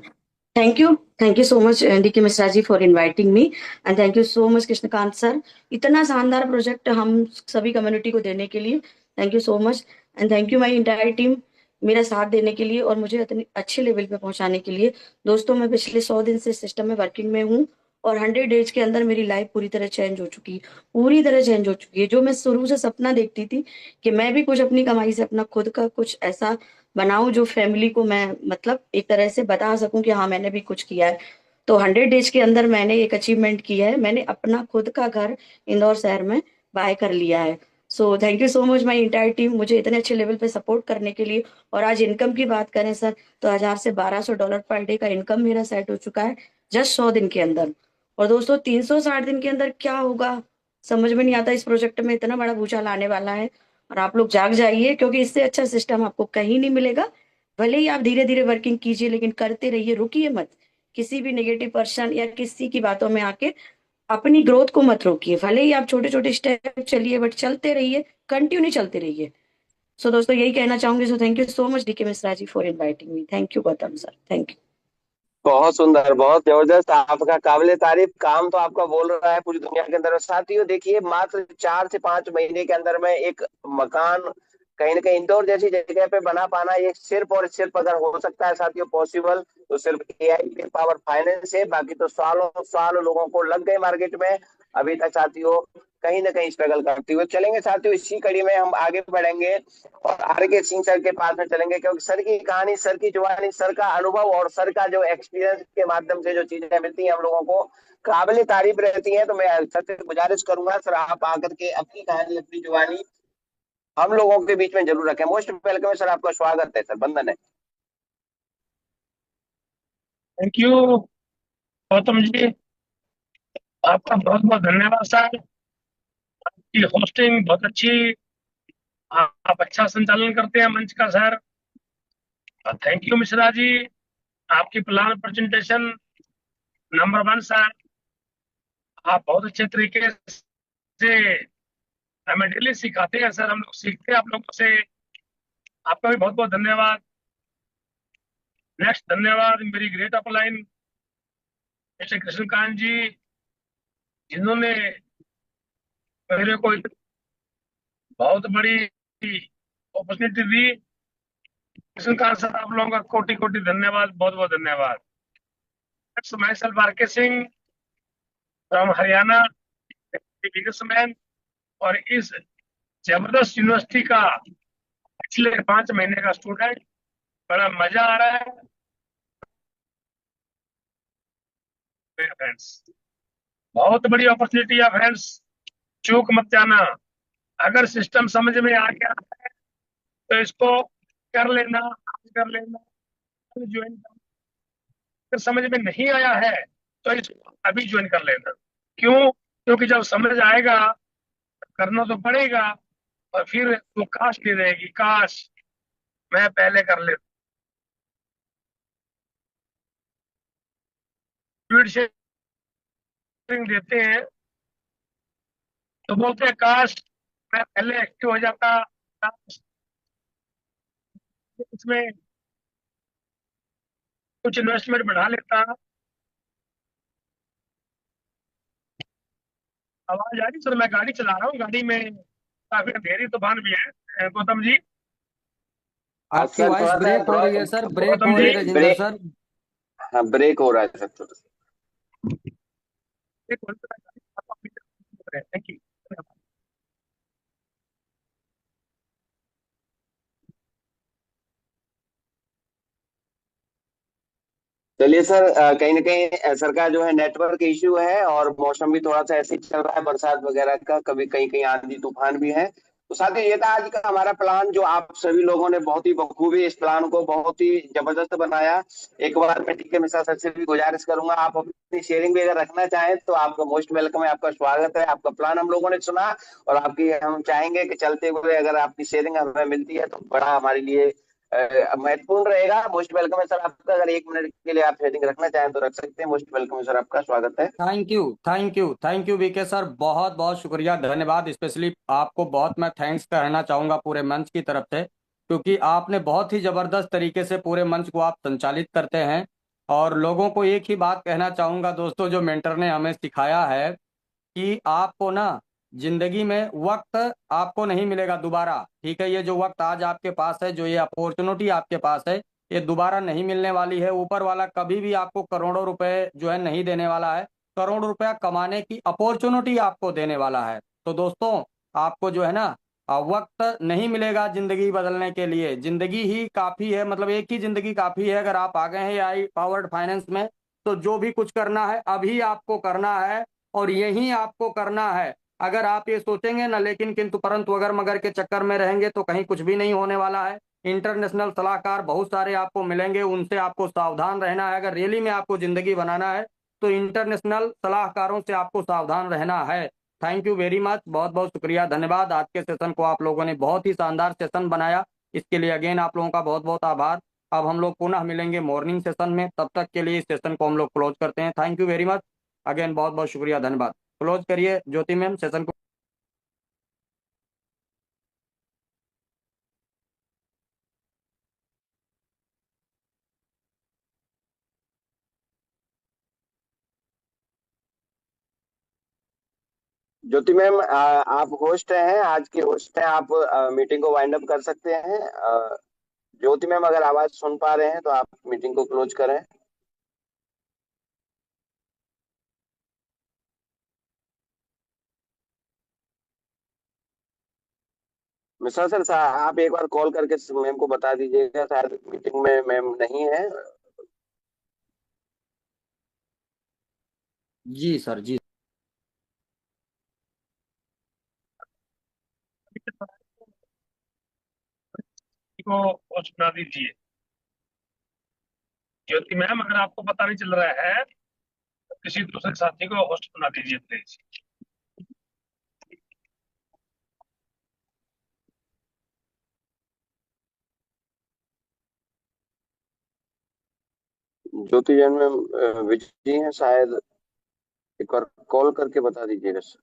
S8: Thank you. Thank you so much, DK Misra ji, for inviting me. And thank you so much, Krishnakant sir, इतना शानदार प्रोजेक्ट हम सभी कम्युनिटी को देने के लिए। Thank you so much. And thank you my entire team, मेरा साथ देने के लिए और मुझे इतनी अच्छे लेवल पे पहुंचाने के लिए। दोस्तों, मैं पिछले 100 दिन से सिस्टम में वर्किंग में हूँ और 100 डेज के अंदर मेरी लाइफ पूरी तरह चेंज हो चुकी है। पूरी तरह चेंज हो चुकी है। जो मैं शुरू से सपना देखती थी कि मैं भी कुछ अपनी कमाई से अपना खुद का कुछ ऐसा बनाऊं जो फैमिली को मैं मतलब एक तरह से बता सकूं कि हाँ मैंने भी कुछ किया है। तो 100 डेज के अंदर मैंने एक अचीवमेंट किया है। मैंने अपना खुद का घर इंदौर शहर में बाय कर लिया है। सो thank you so much my entire team, मुझे इतने अच्छे लेवल पे सपोर्ट करने के लिए। और आज इनकम की बात करें सर, तो 1000 से $1200 पर डे का इनकम मेरा सेट हो चुका है जस्ट 100 दिन के अंदर। और दोस्तों, 360 दिन के अंदर क्या होगा समझ में नहीं आता। इस प्रोजेक्ट में इतना बड़ा भूचाल आने वाला है और आप लोग जाग जाइए, क्योंकि इससे अच्छा सिस्टम आपको कहीं नहीं मिलेगा। भले ही आप धीरे धीरे वर्किंग कीजिए, लेकिन करते रहिए, रुकिए मत। किसी भी नेगेटिव पर्सन या किसी की बातों में आके अपनी ग्रोथ को मत रोकिए। भले ही आप छोटे छोटे स्टेप चलिए, बट चलते रहिए, कंटिन्यू चलते रहिए। सो दोस्तों, यही कहना चाहूंगी। So thank you so much DK Mishra ji for inviting me. Thank you Gautam sir, thank you.
S1: बहुत सुंदर, बहुत जबरदस्त, आपका काबिले तारीफ काम तो आपका बोल रहा है पूरी दुनिया के अंदर। साथियों देखिए, मात्र 4 से 5 महीने के अंदर में एक मकान कहीं ना कहीं इंदौर जैसी जगह पे बना पाना, ये सिर्फ और सिर्फ अगर हो सकता है साथियों पॉसिबल, तो सिर्फ एआई पावर फाइनेंस है। बाकी तो सालों साल लोगों को लग गए मार्केट में, अभी तक साथियों कहीं ना कहीं स्ट्रगल करते हुए चलेंगे। साथियों इसी कड़ी में हम आगे बढ़ेंगे और आर के सिंह सर के पास में चलेंगे, क्योंकि सर की कहानी, सर की जुबानी, सर का अनुभव और सर का जो एक्सपीरियंस के माध्यम से जो चीजें मिलती हैं हम लोगों को, काबिल तारीफ रहती हैं। तो मैं सर से गुजारिश करूंगा, सर आप आकर के अपनी कहानी, अपनी जुबानी हम लोगों के बीच में जरूर रखें। मोस्ट वेलकम है सर, आपका स्वागत है सर, बंधन है।
S6: थैंक यू गौतम जी, आपका बहुत बहुत धन्यवाद सर। आपकी होस्टिंग बहुत अच्छी, आप अच्छा संचालन करते हैं मंच का sir. Thank you Mishra ji, आपकी प्लान प्रेजेंटेशन नंबर 1 सर। आप बहुत अच्छे तरीके से हमें डेली सिखाते हैं सर, हम लोग सीखते हैं आप लोगों से। आपका भी बहुत बहुत धन्यवाद। नेक्स्ट धन्यवाद मेरी ग्रेट अपलाइन मिस्टर कृष्णकांत जी, जिन्होंने मेरे को बहुत बड़ी अपॉर्चुनिटी दी। कृष्णकांत सर, आप लोगों का कोटि कोटि धन्यवाद, बहुत बहुत धन्यवाद। Myself RK. Singh from Haryana, businessman, और इस जबरदस्त यूनिवर्सिटी का पिछले 5 महीने का स्टूडेंट। बड़ा मजा आ रहा है फ्रेंड्स, बहुत बड़ी अपॉर्चुनिटी है फ्रेंड्स, चूक मत जाना। अगर सिस्टम समझ में आ गया है तो इसको कर लेना, कर लेना, ज्वाइन कर। अगर समझ में नहीं आया है तो इसको अभी ज्वाइन कर लेना। क्यों? क्योंकि जब समझ आएगा करना तो पड़ेगा, और फिर वो काश नहीं रहेगी, काश मैं पहले कर लेता। स्पीड शेयरिंग देते हैं तो बोलते हैं काश मैं पहले एक्टिव हो जाता, काश इसमें कुछ इन्वेस्टमेंट बढ़ा लेता। आवाज आ रही सर? मैं गाड़ी चला रहा हूँ, गाड़ी में काफी अंधेरी तूफान भी है गौतम जी।
S2: आपकी
S1: सर
S2: वॉइस
S1: थोड़ा सा
S2: ब्रेक हो रही है सर, ब्रेक
S6: गौतम
S2: हो रही
S6: जी
S2: है राजेंद्र
S1: ब्रेक,
S2: सर।
S1: हाँ ब्रेक हो रहा है सर थोड़ा सा।
S6: Thank you.
S1: चलिए सर, कहीं ना कहीं सर का जो है नेटवर्क इश्यू है और मौसम भी थोड़ा सा ऐसे ही चल रहा है, बरसात वगैरह का, कभी कहीं कहीं आंधी तूफान भी है। तो साथियों ये था आज का हमारा प्लान, जो आप सभी लोगों ने बहुत ही बखूबी इस प्लान को बहुत ही जबरदस्त बनाया। एक बार मैं टीके मिश्रा सर से भी गुजारिश करूंगा, आप अपनी शेयरिंग भी अगर रखना चाहें तो आपका मोस्ट वेलकम है, आपका स्वागत है। आपका प्लान हम लोगों ने सुना और आपकी हम चाहेंगे कि चलते हुए अगर आपकी शेयरिंग हमें मिलती है तो बड़ा हमारे लिए महत्वपूर्ण रहेगा। मोस्ट वेलकम है सर आपका, अगर 1 मिनट के लिए आप शेयरिंग रखना चाहें तो रख सकते हैं। मोस्ट वेलकम है सर, आपका स्वागत है।
S2: Thank you, thank you, thank you BK sir, बहुत बहुत शुक्रिया, धन्यवाद। स्पेशली आपको बहुत मैं थैंक्स कहना चाहूँगा पूरे मंच की तरफ से, क्योंकि आपने बहुत ही ज़बरदस्त तरीके से पूरे मंच को आप संचालित करते हैं। और लोगों को एक ही बात कहना चाहूँगा दोस्तों, जो मेंटर ने हमें सिखाया है कि आपको ना जिंदगी में वक्त आपको नहीं मिलेगा दोबारा। ठीक है, ये जो वक्त आज आपके पास है, जो ये अपॉर्चुनिटी आपके पास है, ये दोबारा नहीं मिलने वाली है। ऊपर वाला कभी भी आपको करोड़ों रुपए जो है नहीं देने वाला है, करोड़ रुपया कमाने की अपॉर्चुनिटी आपको देने वाला है। तो दोस्तों, आपको जो है ना वक्त नहीं मिलेगा जिंदगी बदलने के लिए, जिंदगी ही काफी है, मतलब एक ही जिंदगी काफी है। अगर आप आ गए हैं आई पावर्ड फाइनेंस में, तो जो भी कुछ करना है अभी आपको करना है और यही आपको करना है। अगर आप ये सोचेंगे ना लेकिन किंतु परंतु अगर मगर के चक्कर में रहेंगे तो कहीं कुछ भी नहीं होने वाला है। इंटरनेशनल सलाहकार बहुत सारे आपको मिलेंगे, उनसे आपको सावधान रहना है। अगर रियली में आपको जिंदगी बनाना है तो इंटरनेशनल सलाहकारों से आपको सावधान रहना है। थैंक यू वेरी मच, बहुत बहुत शुक्रिया, धन्यवाद। आज के सेशन को आप लोगों ने बहुत ही शानदार सेशन बनाया, इसके लिए अगेन आप लोगों का बहुत बहुत आभार। अब हम लोग पुनः मिलेंगे मॉर्निंग सेशन में, तब तक के लिए इस सेशन को हम लोग क्लोज करते हैं। Thank you very much, again बहुत बहुत शुक्रिया, धन्यवाद। क्लोज करिए ज्योति मैम सेशन को।
S1: ज्योति मैम, आप होस्ट हैं, आज के होस्ट हैं, आप मीटिंग को वाइंड अप कर सकते हैं। ज्योति मैम अगर आवाज सुन पा रहे हैं तो आप मीटिंग को क्लोज करें। मिश्रा सर, आप एक बार कॉल करके मैम को बता दीजिएगा, शायद मीटिंग में मैम नहीं है।
S2: जी सर, जी।
S6: को सुना दीजिए। ज्योति मैम, अगर आपको पता नहीं चल रहा है तो किसी दूसरे साथी को होस्ट बना दीजिए please.
S1: Jyoti Jain ma'am busy हैं शायद, एक बार कॉल करके बता दीजिएगा सर।